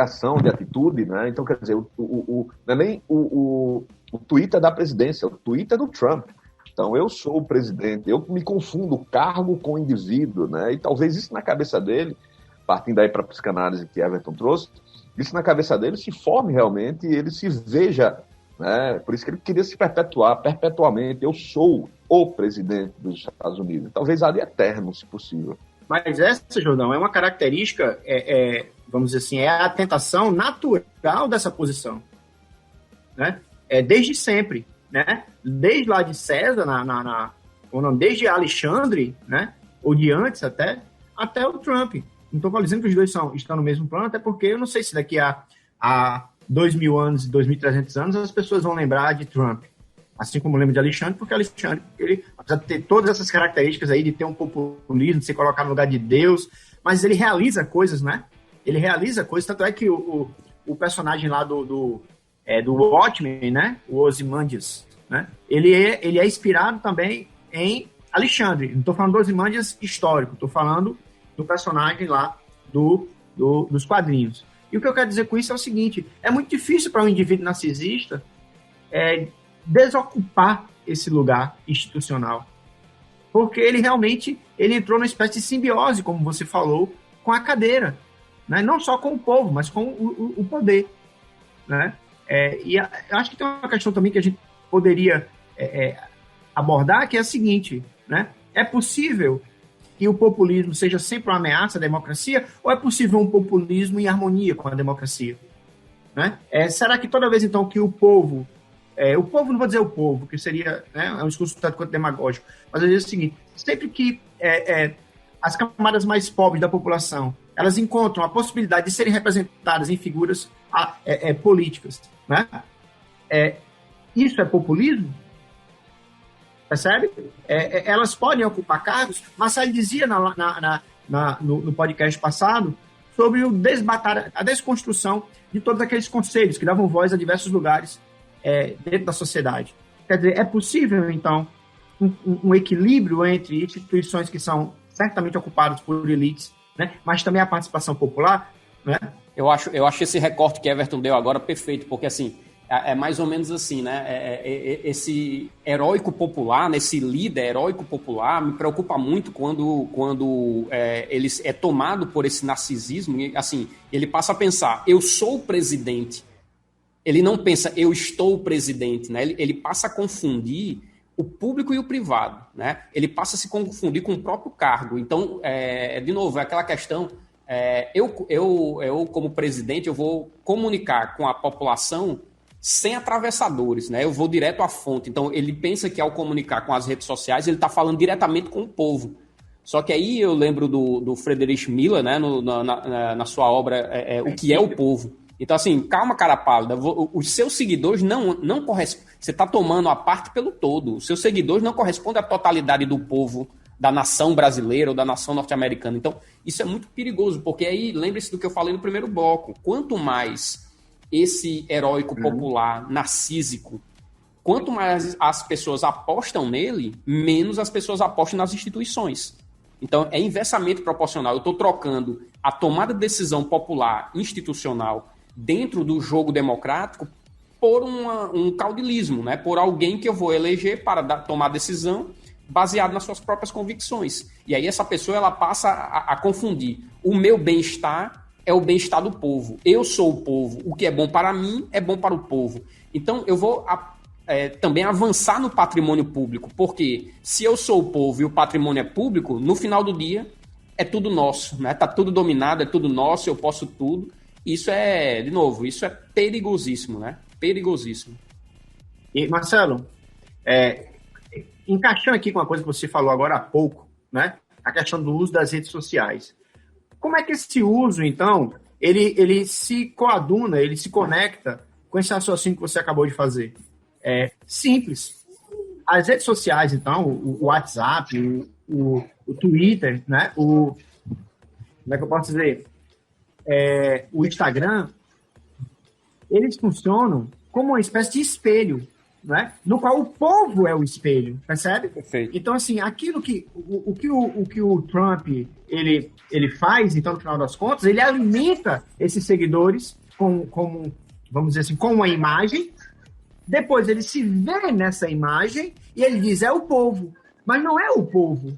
Speaker 1: ação, de atitude, né? Então, quer dizer, não é nem o Twitter da presidência, o Twitter do Trump. Então, eu sou o presidente, eu me confundo cargo com indivíduo, né? E talvez isso na cabeça dele, partindo aí para a psicanálise que Everton trouxe, isso na cabeça dele se forme realmente e ele se veja, né? Por isso que ele queria se perpetuar perpetuamente. Eu sou o presidente dos Estados Unidos. Talvez ali eterno, se possível.
Speaker 3: Mas essa, Jordão, é uma característica, vamos dizer assim, é a tentação natural dessa posição, né? Desde sempre, né? Desde lá de César, ou não, desde Alexandre, né? Ou de antes até o Trump. Não estou dizendo que os dois estão no mesmo plano, até porque eu não sei se daqui a 2.000 anos, 2.300 anos, as pessoas vão lembrar de Trump. assim como eu lembro de Alexandre, porque Alexandre, ele, apesar de ter todas essas características aí, de ter um populismo, de se colocar no lugar de Deus, mas ele realiza coisas, né? Ele realiza coisas, tanto é que o personagem lá do Watchmen, né? O Ozymandias, né? Ele é inspirado também em Alexandre. Não estou falando do Ozymandias histórico, estou falando do personagem lá dos quadrinhos. E o que eu quero dizer com isso é o seguinte: é muito difícil para um indivíduo narcisista desocupar esse lugar institucional, porque ele realmente entrou numa espécie de simbiose, como você falou, com a cadeira, né? Não só com o povo, mas com o poder, né? E eu acho que tem uma questão também que a gente poderia abordar, que é a seguinte, né? É possível que o populismo seja sempre uma ameaça à democracia, ou é possível um populismo em harmonia com a democracia? Né? Será que toda vez, então, que o povo, não vou dizer o povo, que seria, né, é um discurso tanto quanto demagógico, mas eu digo o seguinte: sempre que as camadas mais pobres da população, elas encontram a possibilidade de serem representadas em figuras políticas, né? Isso é populismo? Percebe? Elas podem ocupar cargos. Marcelo dizia no podcast passado sobre a desconstrução de todos aqueles conselhos que davam voz a diversos lugares dentro da sociedade. Quer dizer, é possível, então, um equilíbrio entre instituições que são certamente ocupadas por elites, né, mas também a participação popular, né?
Speaker 2: Eu acho esse recorte que Everton deu agora perfeito, porque, assim, é mais ou menos assim, né? Esse heróico popular, né? Esse líder heróico popular me preocupa muito quando ele é tomado por esse narcisismo. E, assim, ele passa a pensar: eu sou o presidente. Ele não pensa: eu estou o presidente, né? Ele passa a confundir o público e o privado, né? Ele passa a se confundir com o próprio cargo. Então, de novo, é aquela questão: eu como presidente, eu vou comunicar com a população sem atravessadores, né? Eu vou direto à fonte. Então, ele pensa que ao comunicar com as redes sociais, ele está falando diretamente com o povo. Só que aí eu lembro do Friedrich Miller, né? Na sua obra O que é o Povo. Então, assim, calma, cara pálida. Os seus seguidores não correspondem. Você está tomando a parte pelo todo. Os seus seguidores não correspondem à totalidade do povo, da nação brasileira ou da nação norte-americana. Então, isso é muito perigoso, porque aí, lembre-se do que eu falei no primeiro bloco. Quanto mais esse heróico popular, narcísico, quanto mais as pessoas apostam nele, menos as pessoas apostam nas instituições. Então, é inversamente proporcional. Eu estou trocando a tomada de decisão popular, institucional, dentro do jogo democrático, por um caudilismo, né? Por alguém que eu vou eleger para tomar decisão baseado nas suas próprias convicções. E aí essa pessoa ela passa a confundir o meu bem-estar é o bem-estar do povo. Eu sou o povo. O que é bom para mim é bom para o povo. Então, eu vou também avançar no patrimônio público, porque se eu sou o povo e o patrimônio é público, no final do dia é tudo nosso, né? Tá tudo dominado, é tudo nosso, eu posso tudo. Isso de novo, isso é perigosíssimo, né? Perigosíssimo.
Speaker 3: E, Marcelo, encaixando aqui com uma coisa que você falou agora há pouco, né? A questão do uso das redes sociais. Como é que esse uso, então, ele se coaduna, ele se conecta com esse raciocínio que você acabou de fazer? Simples. As redes sociais, então, o WhatsApp, o Twitter, né? Como é que eu posso dizer? O Instagram, eles funcionam como uma espécie de espelho, né? No qual o povo é o espelho, percebe?
Speaker 2: Perfeito.
Speaker 3: Então, assim, aquilo que o Trump ele faz, então, no final das contas, ele alimenta esses seguidores vamos dizer assim, com uma imagem. Depois ele se vê nessa imagem e ele diz: é o povo. Mas não é o povo.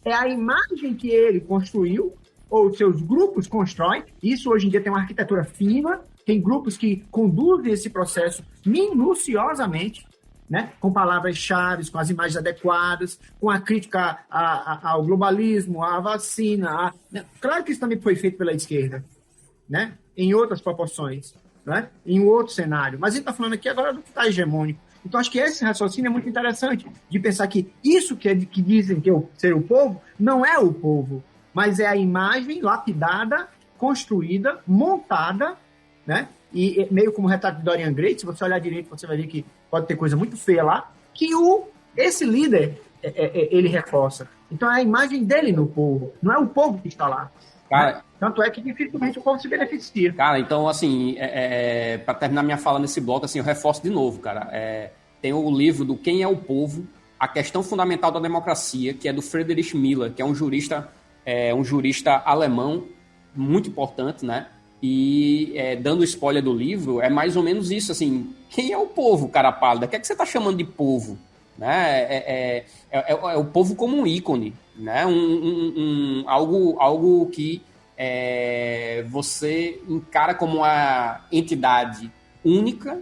Speaker 3: É a imagem que ele construiu, ou seus grupos constroem. Isso hoje em dia tem uma arquitetura fina, tem grupos que conduzem esse processo minuciosamente, né? Com palavras-chave, com as imagens adequadas, com a crítica ao globalismo, à vacina. Claro que isso também foi feito pela esquerda, né? Em outras proporções, né? Em outro cenário. Mas a gente está falando aqui agora do que está hegemônico. Então, acho que esse raciocínio é muito interessante, de pensar que isso que dizem que ser o povo, não é o povo, mas é a imagem lapidada, construída, montada, né? e meio como o retrato de Dorian Gray, se você olhar direito, você vai ver que pode ter coisa muito feia lá, que esse líder, ele reforça. Então é a imagem dele no povo, não é o povo que está lá.
Speaker 2: Cara,
Speaker 3: né? Tanto é que dificilmente o povo se beneficia.
Speaker 2: Cara, então, assim, para terminar minha fala nesse bloco, assim, eu reforço de novo, cara. Tem o livro do Quem é o Povo, A Questão Fundamental da Democracia, que é do Friedrich Miller, que é um jurista alemão muito importante, né? E dando spoiler do livro, é mais ou menos isso, assim, quem é o povo, cara pálida? O que é que você está chamando de povo? Né? É o povo como um ícone, né? Algo que você encara como uma entidade única,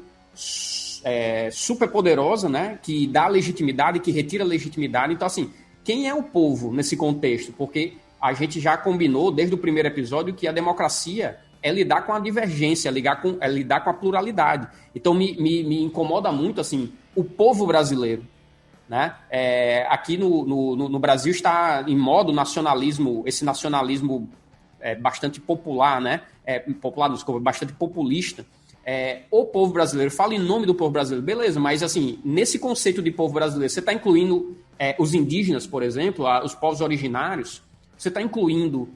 Speaker 2: super poderosa, né? Que dá legitimidade, que retira legitimidade. Então, assim, quem é o povo nesse contexto? Porque a gente já combinou desde o primeiro episódio que a democracia é lidar com a divergência, é lidar com a pluralidade. Então, me incomoda muito, assim, o povo brasileiro. Né? Aqui no Brasil está em modo nacionalismo, esse nacionalismo bastante popular, né? Bastante populista. O povo brasileiro, fala em nome do povo brasileiro, beleza, mas assim, nesse conceito de povo brasileiro, você está incluindo os indígenas, por exemplo, os povos originários, você está incluindo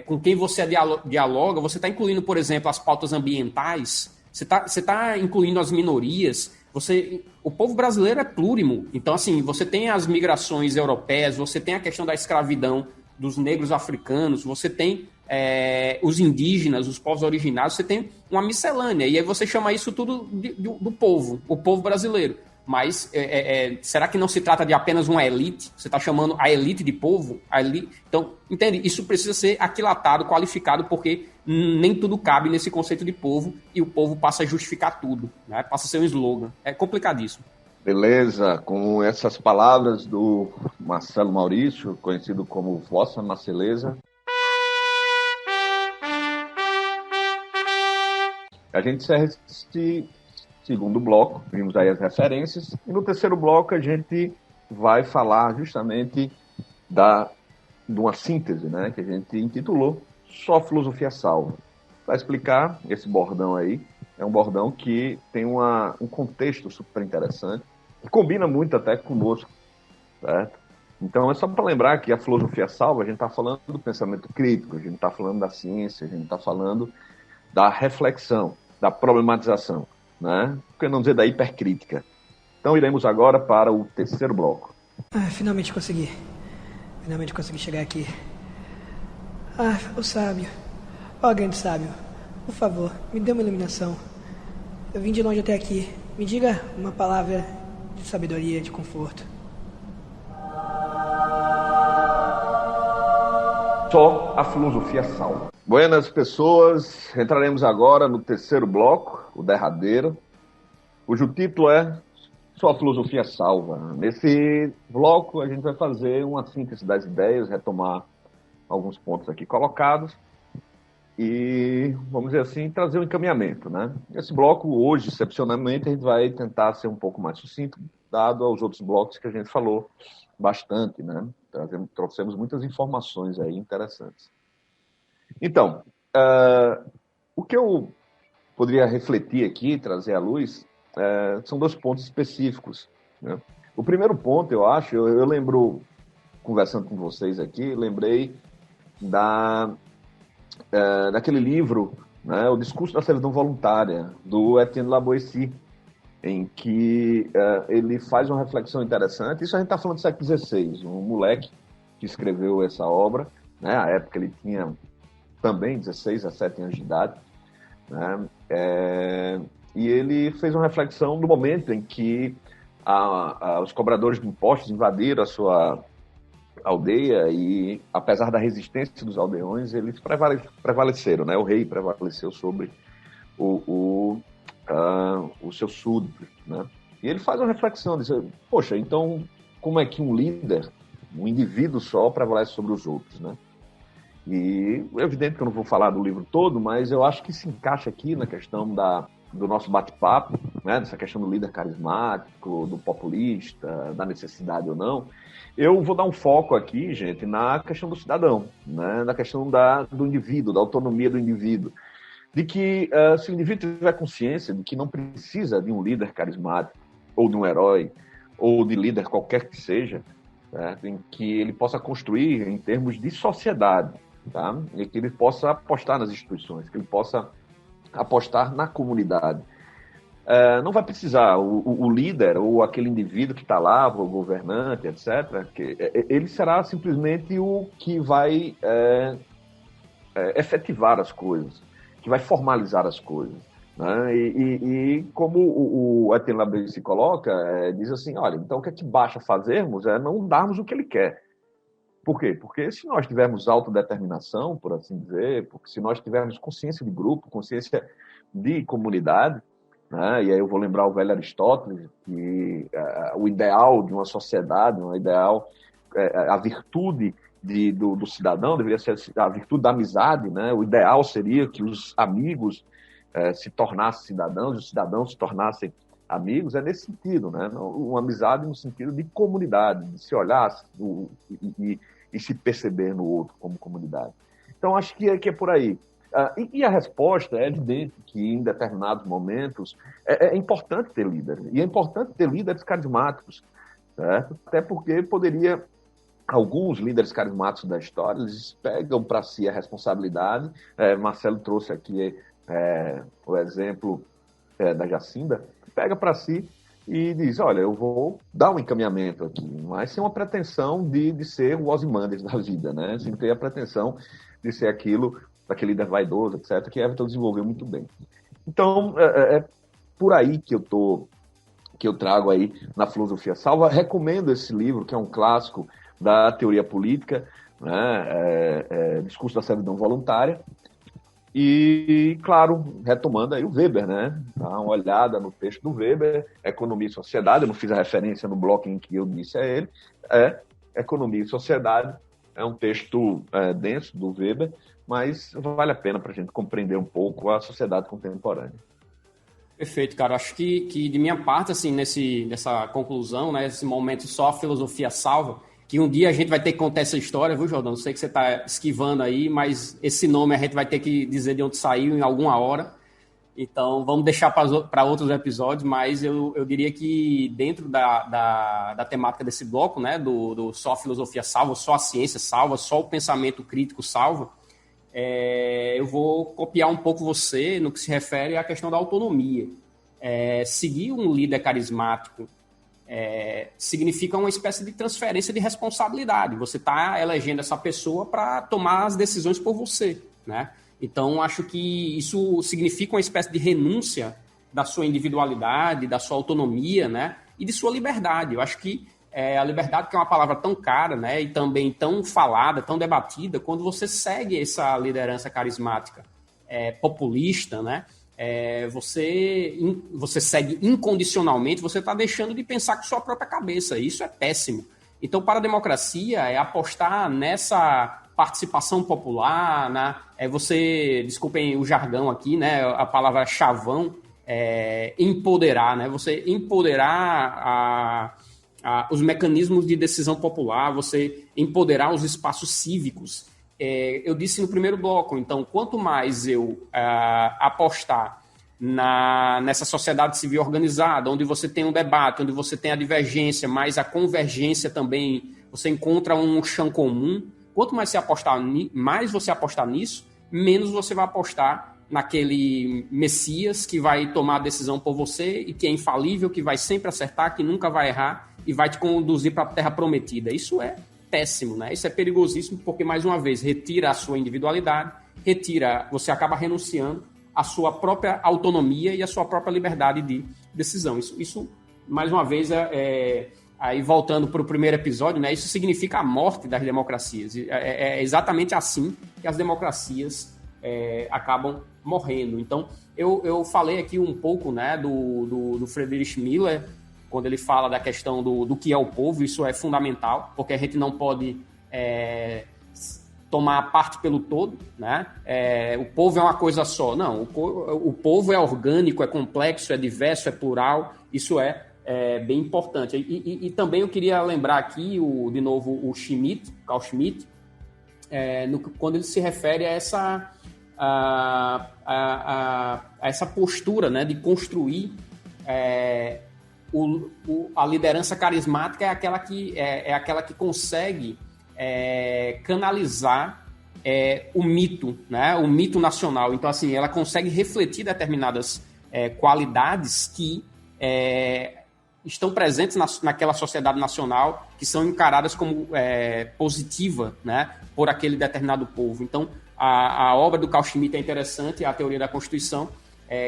Speaker 2: com quem você dialoga, você está incluindo, por exemplo, as pautas ambientais, você tá incluindo as minorias. O povo brasileiro é plurimo. Então, assim, você tem as migrações europeias, você tem a questão da escravidão dos negros africanos, você tem os indígenas, os povos originários, você tem uma miscelânea. E aí você chama isso tudo do povo, o povo brasileiro. Mas será que não se trata de apenas uma elite? Você está chamando a elite de povo? Então, entende? Isso precisa ser aquilatado, qualificado, porque nem tudo cabe nesse conceito de povo e o povo passa a justificar tudo, né? Passa a ser um slogan. É complicadíssimo.
Speaker 1: Beleza, com essas palavras do Marcelo Maurício, conhecido como Vossa Marceleza, a gente encerra esse segundo bloco, vimos aí as referências, e no terceiro bloco a gente vai falar justamente de uma síntese, né, que a gente intitulou Só Filosofia Salva. Para explicar esse bordão aí, é um bordão que tem um contexto super interessante, que combina muito até conosco, certo? Então é só para lembrar que a filosofia salva, a gente está falando do pensamento crítico, a gente está falando da ciência, a gente está falando da reflexão, da problematização, né? Por que não dizer da hipercrítica? Então iremos agora para o terceiro bloco.
Speaker 5: Finalmente consegui. Finalmente consegui chegar aqui. O sábio. Grande sábio. Por favor, me dê uma iluminação. Eu vim de longe até aqui. Me diga uma palavra de sabedoria, de conforto.
Speaker 1: Só a filosofia salva. Buenas pessoas, entraremos agora no terceiro bloco, o derradeiro, cujo título é Só a Filosofia Salva. Nesse bloco a gente vai fazer uma síntese das ideias, retomar alguns pontos aqui colocados e, vamos dizer assim, trazer um encaminhamento, né? Esse bloco hoje, excepcionalmente, a gente vai tentar ser um pouco mais sucinto, dado aos outros blocos que a gente falou bastante, né? Trouxemos muitas informações aí interessantes. Então, o que eu poderia refletir aqui, trazer à luz, são dois pontos específicos, né? O primeiro ponto, eu acho, eu lembro, conversando com vocês aqui, lembrei daquele livro, né, O Discurso da Servidão Voluntária, do Etienne Laboissy, em que ele faz uma reflexão interessante. Isso a gente está falando do século XVI, um moleque que escreveu essa obra, né, à época ele tinha também 16, 17 anos de idade, né, e ele fez uma reflexão do momento em que os cobradores de impostos invadiram a sua aldeia e, apesar da resistência dos aldeões, eles prevaleceram, né? O rei prevaleceu sobre os seus súditos, né? E ele faz uma reflexão, diz, poxa, então como é que um líder, um indivíduo só, prevalece sobre os outros, né? E é evidente que eu não vou falar do livro todo, mas eu acho que se encaixa aqui na questão da do nosso bate-papo, né, dessa questão do líder carismático, do populista, da necessidade ou não, eu vou dar um foco aqui, gente, na questão do cidadão, né, na questão do indivíduo, da autonomia do indivíduo. De que se o indivíduo tiver consciência de que não precisa de um líder carismático, ou de um herói, ou de líder qualquer que seja, certo? Em que ele possa construir em termos de sociedade, tá? E que ele possa apostar nas instituições, que ele possa apostar na comunidade. Não vai precisar o líder ou aquele indivíduo que está lá, o governante, etc., ele será simplesmente o que vai efetivar as coisas, que vai formalizar as coisas. Né? E como o Etienne Labrie se coloca, diz assim, olha, então o que é que basta fazermos é não darmos o que ele quer. Por quê? Porque se nós tivermos autodeterminação, por assim dizer, porque se nós tivermos consciência de grupo, consciência de comunidade, né? E aí eu vou lembrar o velho Aristóteles, que o ideal de uma sociedade, o ideal, a virtude do cidadão deveria ser a virtude da amizade, né? O ideal seria que os amigos se tornassem cidadãos, e os cidadãos se tornassem amigos, é nesse sentido, né? Uma amizade no sentido de comunidade, de se olhar e se perceber no outro como comunidade. Então, acho que é por aí. E a resposta é evidente que, em determinados momentos, é importante ter líderes. E é importante ter líderes carismáticos, certo? Até porque alguns líderes carismáticos da história, eles pegam para si a responsabilidade. Marcelo trouxe aqui o exemplo da Jacinda, pega para si e diz, olha, eu vou dar um encaminhamento aqui, mas sem uma pretensão de ser o Ozymandias da vida, né? Sem ter a pretensão de ser daquele líder vaidoso, etc., que Everton desenvolveu muito bem. Então, é por aí que eu trago aí na Filosofia Salva. Recomendo esse livro, que é um clássico da teoria política, né? Discurso da Servidão Voluntária. E, claro, retomando aí o Weber, né? Dá uma olhada no texto do Weber, Economia e Sociedade, eu não fiz a referência no bloco em que eu disse a ele, Economia e Sociedade, é um texto denso do Weber, mas vale a pena para a gente compreender um pouco a sociedade contemporânea.
Speaker 2: Perfeito, cara. Acho que de minha parte, assim, nessa conclusão, né, esse momento só a filosofia salva, que um dia a gente vai ter que contar essa história, viu, Jordão? Eu sei que você está esquivando aí, mas esse nome a gente vai ter que dizer de onde saiu em alguma hora. Então, vamos deixar para outros episódios, mas eu diria que dentro da temática desse bloco, né, do só a filosofia salva, só a ciência salva, só o pensamento crítico salva, eu vou copiar um pouco você no que se refere à questão da autonomia. Seguir um líder carismático significa uma espécie de transferência de responsabilidade. Você está elegendo essa pessoa para tomar as decisões por você, né? Então, acho que isso significa uma espécie de renúncia da sua individualidade, da sua autonomia, né? E de sua liberdade. Eu acho que a liberdade, que é uma palavra tão cara, né? E também tão falada, tão debatida, quando você segue essa liderança carismática populista, né? Você segue incondicionalmente, você está deixando de pensar com sua própria cabeça. Isso é péssimo. Então, para a democracia, é apostar nessa participação popular, né? Desculpem o jargão aqui, né? A palavra chavão, empoderar, né? Você empoderar os mecanismos de decisão popular, você empoderar os espaços cívicos. Eu disse no primeiro bloco, então, quanto mais eu apostar nessa sociedade civil organizada, onde você tem um debate, onde você tem a divergência, mas a convergência também, você encontra um chão comum, quanto mais você apostar nisso, menos você vai apostar naquele Messias que vai tomar a decisão por você e que é infalível, que vai sempre acertar, que nunca vai errar e vai te conduzir para a terra prometida. Isso é péssimo, né? Isso é perigosíssimo porque, mais uma vez, retira a sua individualidade, você acaba renunciando à sua própria autonomia e à sua própria liberdade de decisão. Isso mais uma vez, aí voltando para o primeiro episódio, né? Isso significa a morte das democracias. É exatamente assim que as democracias acabam morrendo. Então, eu falei aqui um pouco, né, do Friedrich Miller, quando ele fala da questão do que é o povo. Isso é fundamental, porque a gente não pode tomar parte pelo todo, né? O povo é uma coisa só. Não, o povo é orgânico, é complexo, é diverso, é plural. Isso é bem importante. E também eu queria lembrar aqui, de novo, o Carl Schmitt, quando ele se refere a essa postura, né, de construir a liderança carismática, é aquela que consegue canalizar o mito, né, o mito nacional. Então, assim, ela consegue refletir determinadas qualidades que estão presentes naquela sociedade nacional, que são encaradas como positiva, né, por aquele determinado povo. Então, a obra do Carl Schmitt é interessante, a teoria da Constituição,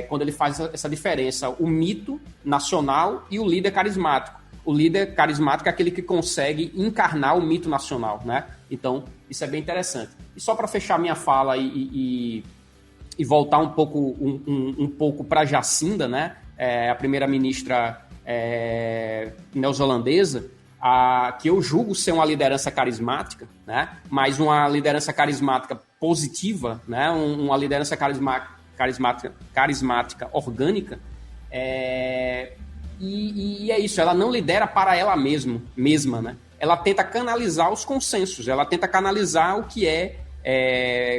Speaker 2: quando ele faz essa diferença, o mito nacional e o líder carismático. O líder carismático é aquele que consegue encarnar o mito nacional, né? Então, isso é bem interessante. E só para fechar minha fala e voltar um pouco para Jacinda, né? A primeira-ministra neozelandesa, que eu julgo ser uma liderança carismática, né? Mas uma liderança carismática positiva, né? Uma liderança carismática orgânica, e é isso, ela não lidera para ela mesma, né? Ela tenta canalizar os consensos, ela tenta canalizar o que é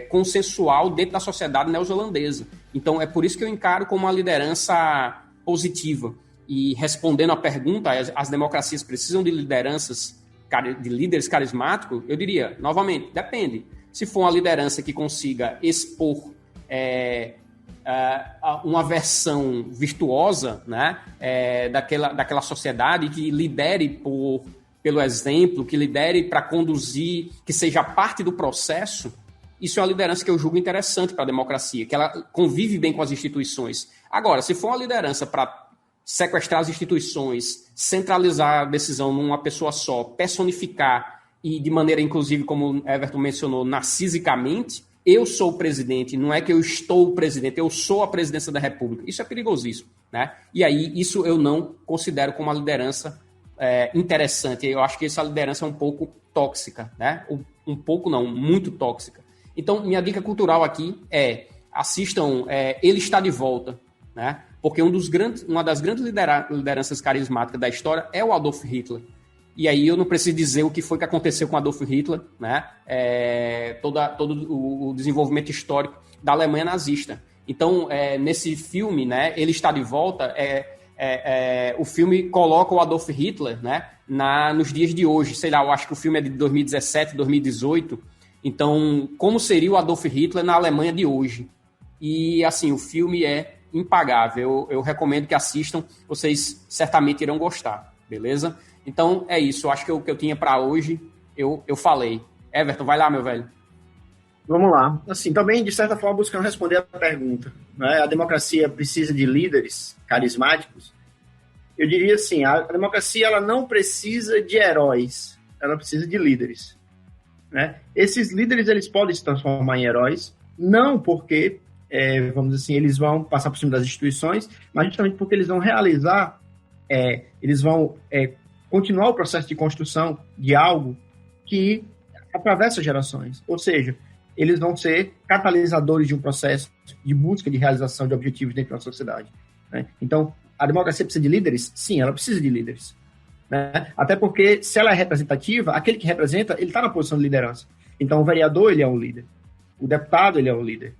Speaker 2: consensual dentro da sociedade neozelandesa. Então, é por isso que eu encaro como uma liderança positiva. E respondendo à pergunta, as democracias precisam de de líderes carismáticos? Eu diria, novamente, depende. Se for uma liderança que consiga expor uma versão virtuosa, né, daquela sociedade, que lidere pelo exemplo, que lidere para conduzir, que seja parte do processo, isso é uma liderança que eu julgo interessante para a democracia, que ela convive bem com as instituições. Agora, se for uma liderança para sequestrar as instituições, centralizar a decisão numa pessoa só, personificar e de maneira, inclusive, como o Everton mencionou, narcisicamente, eu sou o presidente, não é que eu estou o presidente, eu sou a presidência da República. Isso é perigosíssimo, né? E aí, isso eu não considero como uma liderança interessante. Eu acho que essa liderança é um pouco tóxica, né? Um pouco não, muito tóxica. Então, minha dica cultural aqui assistam Ele Está de Volta, né? Porque uma das grandes lideranças carismáticas da história é o Adolf Hitler. E aí eu não preciso dizer o que foi que aconteceu com Adolf Hitler, né? Todo o desenvolvimento histórico da Alemanha nazista. Então, nesse filme, né, Ele Está de Volta, o filme coloca o Adolf Hitler, né, nos dias de hoje. Sei lá, eu acho que o filme é de 2017, 2018. Então, como seria o Adolf Hitler na Alemanha de hoje? E, assim, o filme é impagável. Eu recomendo que assistam, vocês certamente irão gostar, beleza? Então, é isso. Eu acho que o que eu tinha para hoje, eu falei. Everton, vai lá, meu velho.
Speaker 3: Vamos lá. Assim, também, de certa forma, buscando responder a pergunta, né? A democracia precisa de líderes carismáticos? Eu diria assim, a democracia ela não precisa de heróis, ela precisa de líderes, né? Esses líderes, eles podem se transformar em heróis, não porque, vamos dizer assim, eles vão passar por cima das instituições, mas justamente porque eles vão realizar, eles vão continuar o processo de construção de algo que atravessa gerações. Ou seja, eles vão ser catalisadores de um processo de busca de realização de objetivos dentro da sociedade, né? Então, a democracia precisa de líderes? Sim, ela precisa de líderes, né? Até porque, se ela é representativa, aquele que representa, ele está na posição de liderança. Então, o vereador, ele é um líder. O deputado, ele é um líder,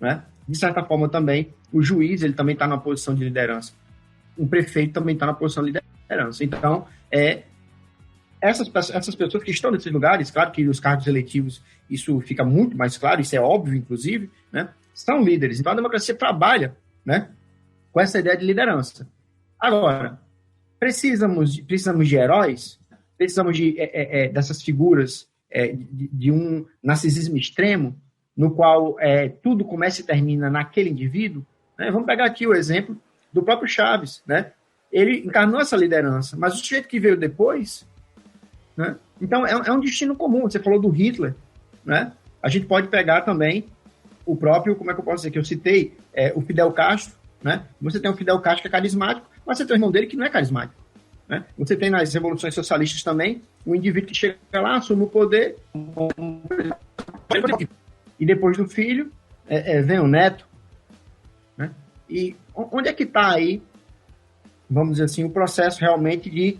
Speaker 3: né? De certa forma, também, o juiz, ele também está na posição de liderança. O prefeito também está na posição de liderança. Então, essas pessoas que estão nesses lugares, claro que os cargos eletivos, isso fica muito mais claro, isso é óbvio, inclusive, né? São líderes. Então, a democracia trabalha, né, com essa ideia de liderança. Agora, precisamos de heróis? Precisamos dessas figuras de um narcisismo extremo, no qual tudo começa e termina naquele indivíduo, né? Vamos pegar aqui o exemplo do próprio Chaves, né? Ele encarnou essa liderança, mas o sujeito que veio depois, né? Então, é um destino comum. Você falou do Hitler, né? A gente pode pegar também o próprio, como é que eu posso dizer, que eu citei, o Fidel Castro, né? Você tem o Fidel Castro que é carismático, mas você tem o irmão dele que não é carismático, né? Você tem nas revoluções socialistas também um indivíduo que chega lá, assume o poder, E depois do filho, vem o neto. Né? E onde é que está aí, vamos dizer assim, o processo realmente de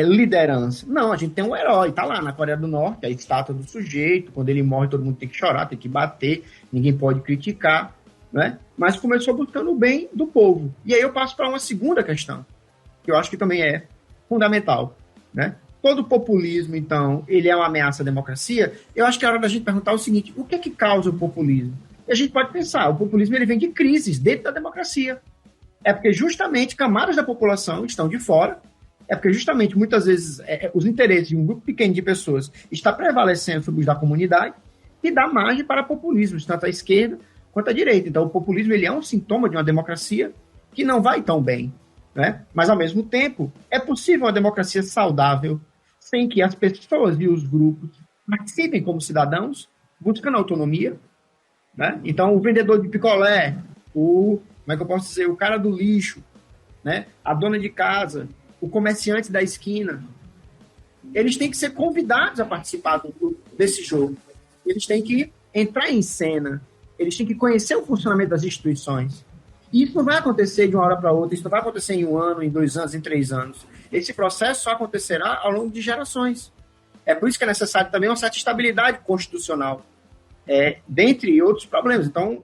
Speaker 3: liderança? Não, a gente tem um herói, está lá na Coreia do Norte, a estátua do sujeito, quando ele morre todo mundo tem que chorar, tem que bater, ninguém pode criticar, né? Mas começou buscando o bem do povo. E aí eu passo para uma segunda questão, que eu acho que também é fundamental, né? Todo populismo, então, ele é uma ameaça à democracia. Eu acho que é hora da gente perguntar o seguinte: o que é que causa o populismo? E a gente pode pensar, o populismo ele vem de crises dentro da democracia. É porque justamente camadas da população estão de fora, é porque justamente muitas vezes os interesses de um grupo pequeno de pessoas está prevalecendo sobre os da comunidade e dá margem para populismos, tanto à esquerda quanto à direita. Então o populismo ele é um sintoma de uma democracia que não vai tão bem, né? Mas ao mesmo tempo é possível uma democracia saudável sem que as pessoas e os grupos participem como cidadãos, buscando autonomia, né? Então, o vendedor de picolé, como é que eu posso dizer, o cara do lixo, né? A dona de casa, o comerciante da esquina, eles têm que ser convidados a participar desse jogo. Eles têm que entrar em cena, eles têm que conhecer o funcionamento das instituições. E isso não vai acontecer de uma hora para outra, isso não vai acontecer em 1 ano, em 2 anos, em 3 anos. Esse processo só acontecerá ao longo de gerações. É por isso que é necessário também uma certa estabilidade constitucional, dentre outros problemas. Então,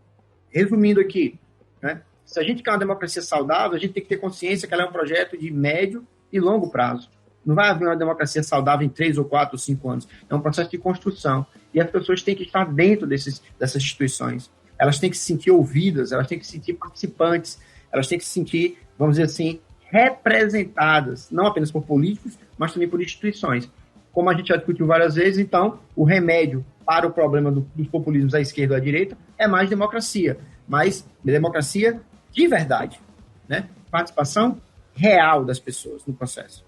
Speaker 3: resumindo aqui, né, se a gente quer uma democracia saudável, a gente tem que ter consciência que ela é um projeto de médio e longo prazo. Não vai haver uma democracia saudável em 3 ou 4 ou 5 anos. É um processo de construção. E as pessoas têm que estar dentro dessas instituições. Elas têm que se sentir ouvidas, elas têm que se sentir participantes, elas têm que se sentir, vamos dizer assim, representadas, não apenas por políticos, mas também por instituições. Como a gente já discutiu várias vezes, então, o remédio para o problema dos populismos à esquerda ou à direita é mais democracia, mas democracia de verdade, né? Participação real das pessoas no processo.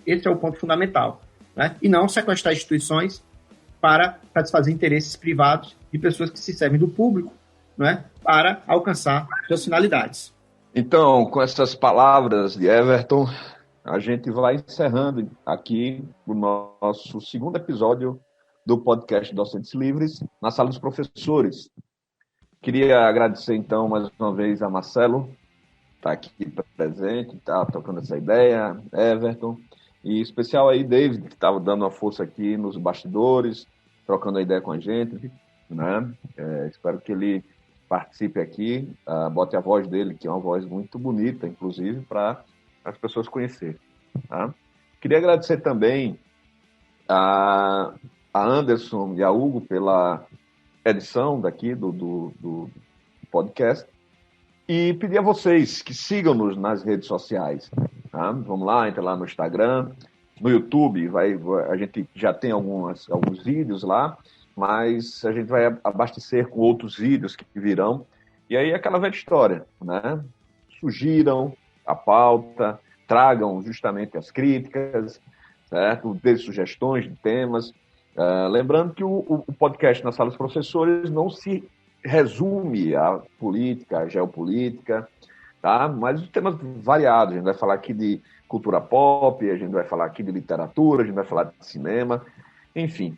Speaker 3: Esse é o ponto fundamental, né? E não sequestrar instituições para satisfazer interesses privados de pessoas que se servem do público, né? Para alcançar suas finalidades.
Speaker 1: Então, com essas palavras de Everton, a gente vai encerrando aqui o nosso segundo episódio do podcast Docentes Livres, na Sala dos Professores. Queria agradecer, então, mais uma vez a Marcelo, que está aqui presente, está tocando essa ideia, Everton, e em especial aí David, que estava dando uma força aqui nos bastidores, trocando a ideia com a gente, né? Espero que ele participe aqui, bote a voz dele, que é uma voz muito bonita, inclusive, para as pessoas conhecerem. Tá? Queria agradecer também a Anderson e a Hugo pela edição daqui do podcast e pedir a vocês que sigam-nos nas redes sociais. Tá? Vamos lá, entra lá no Instagram, no YouTube, a gente já tem alguns vídeos lá, mas a gente vai abastecer com outros vídeos que virão. E aí aquela velha história, né? Sugiram a pauta, tragam justamente as críticas, certo? Dê sugestões de temas. Lembrando que o podcast na Sala dos Professores não se resume à política, à geopolítica, tá? Mas os temas variados. A gente vai falar aqui de cultura pop, a gente vai falar aqui de literatura, a gente vai falar de cinema, enfim.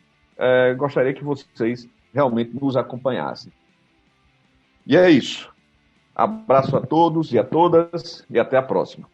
Speaker 1: Gostaria que vocês realmente nos acompanhassem. E é isso. Abraço a todos e a todas e até a próxima.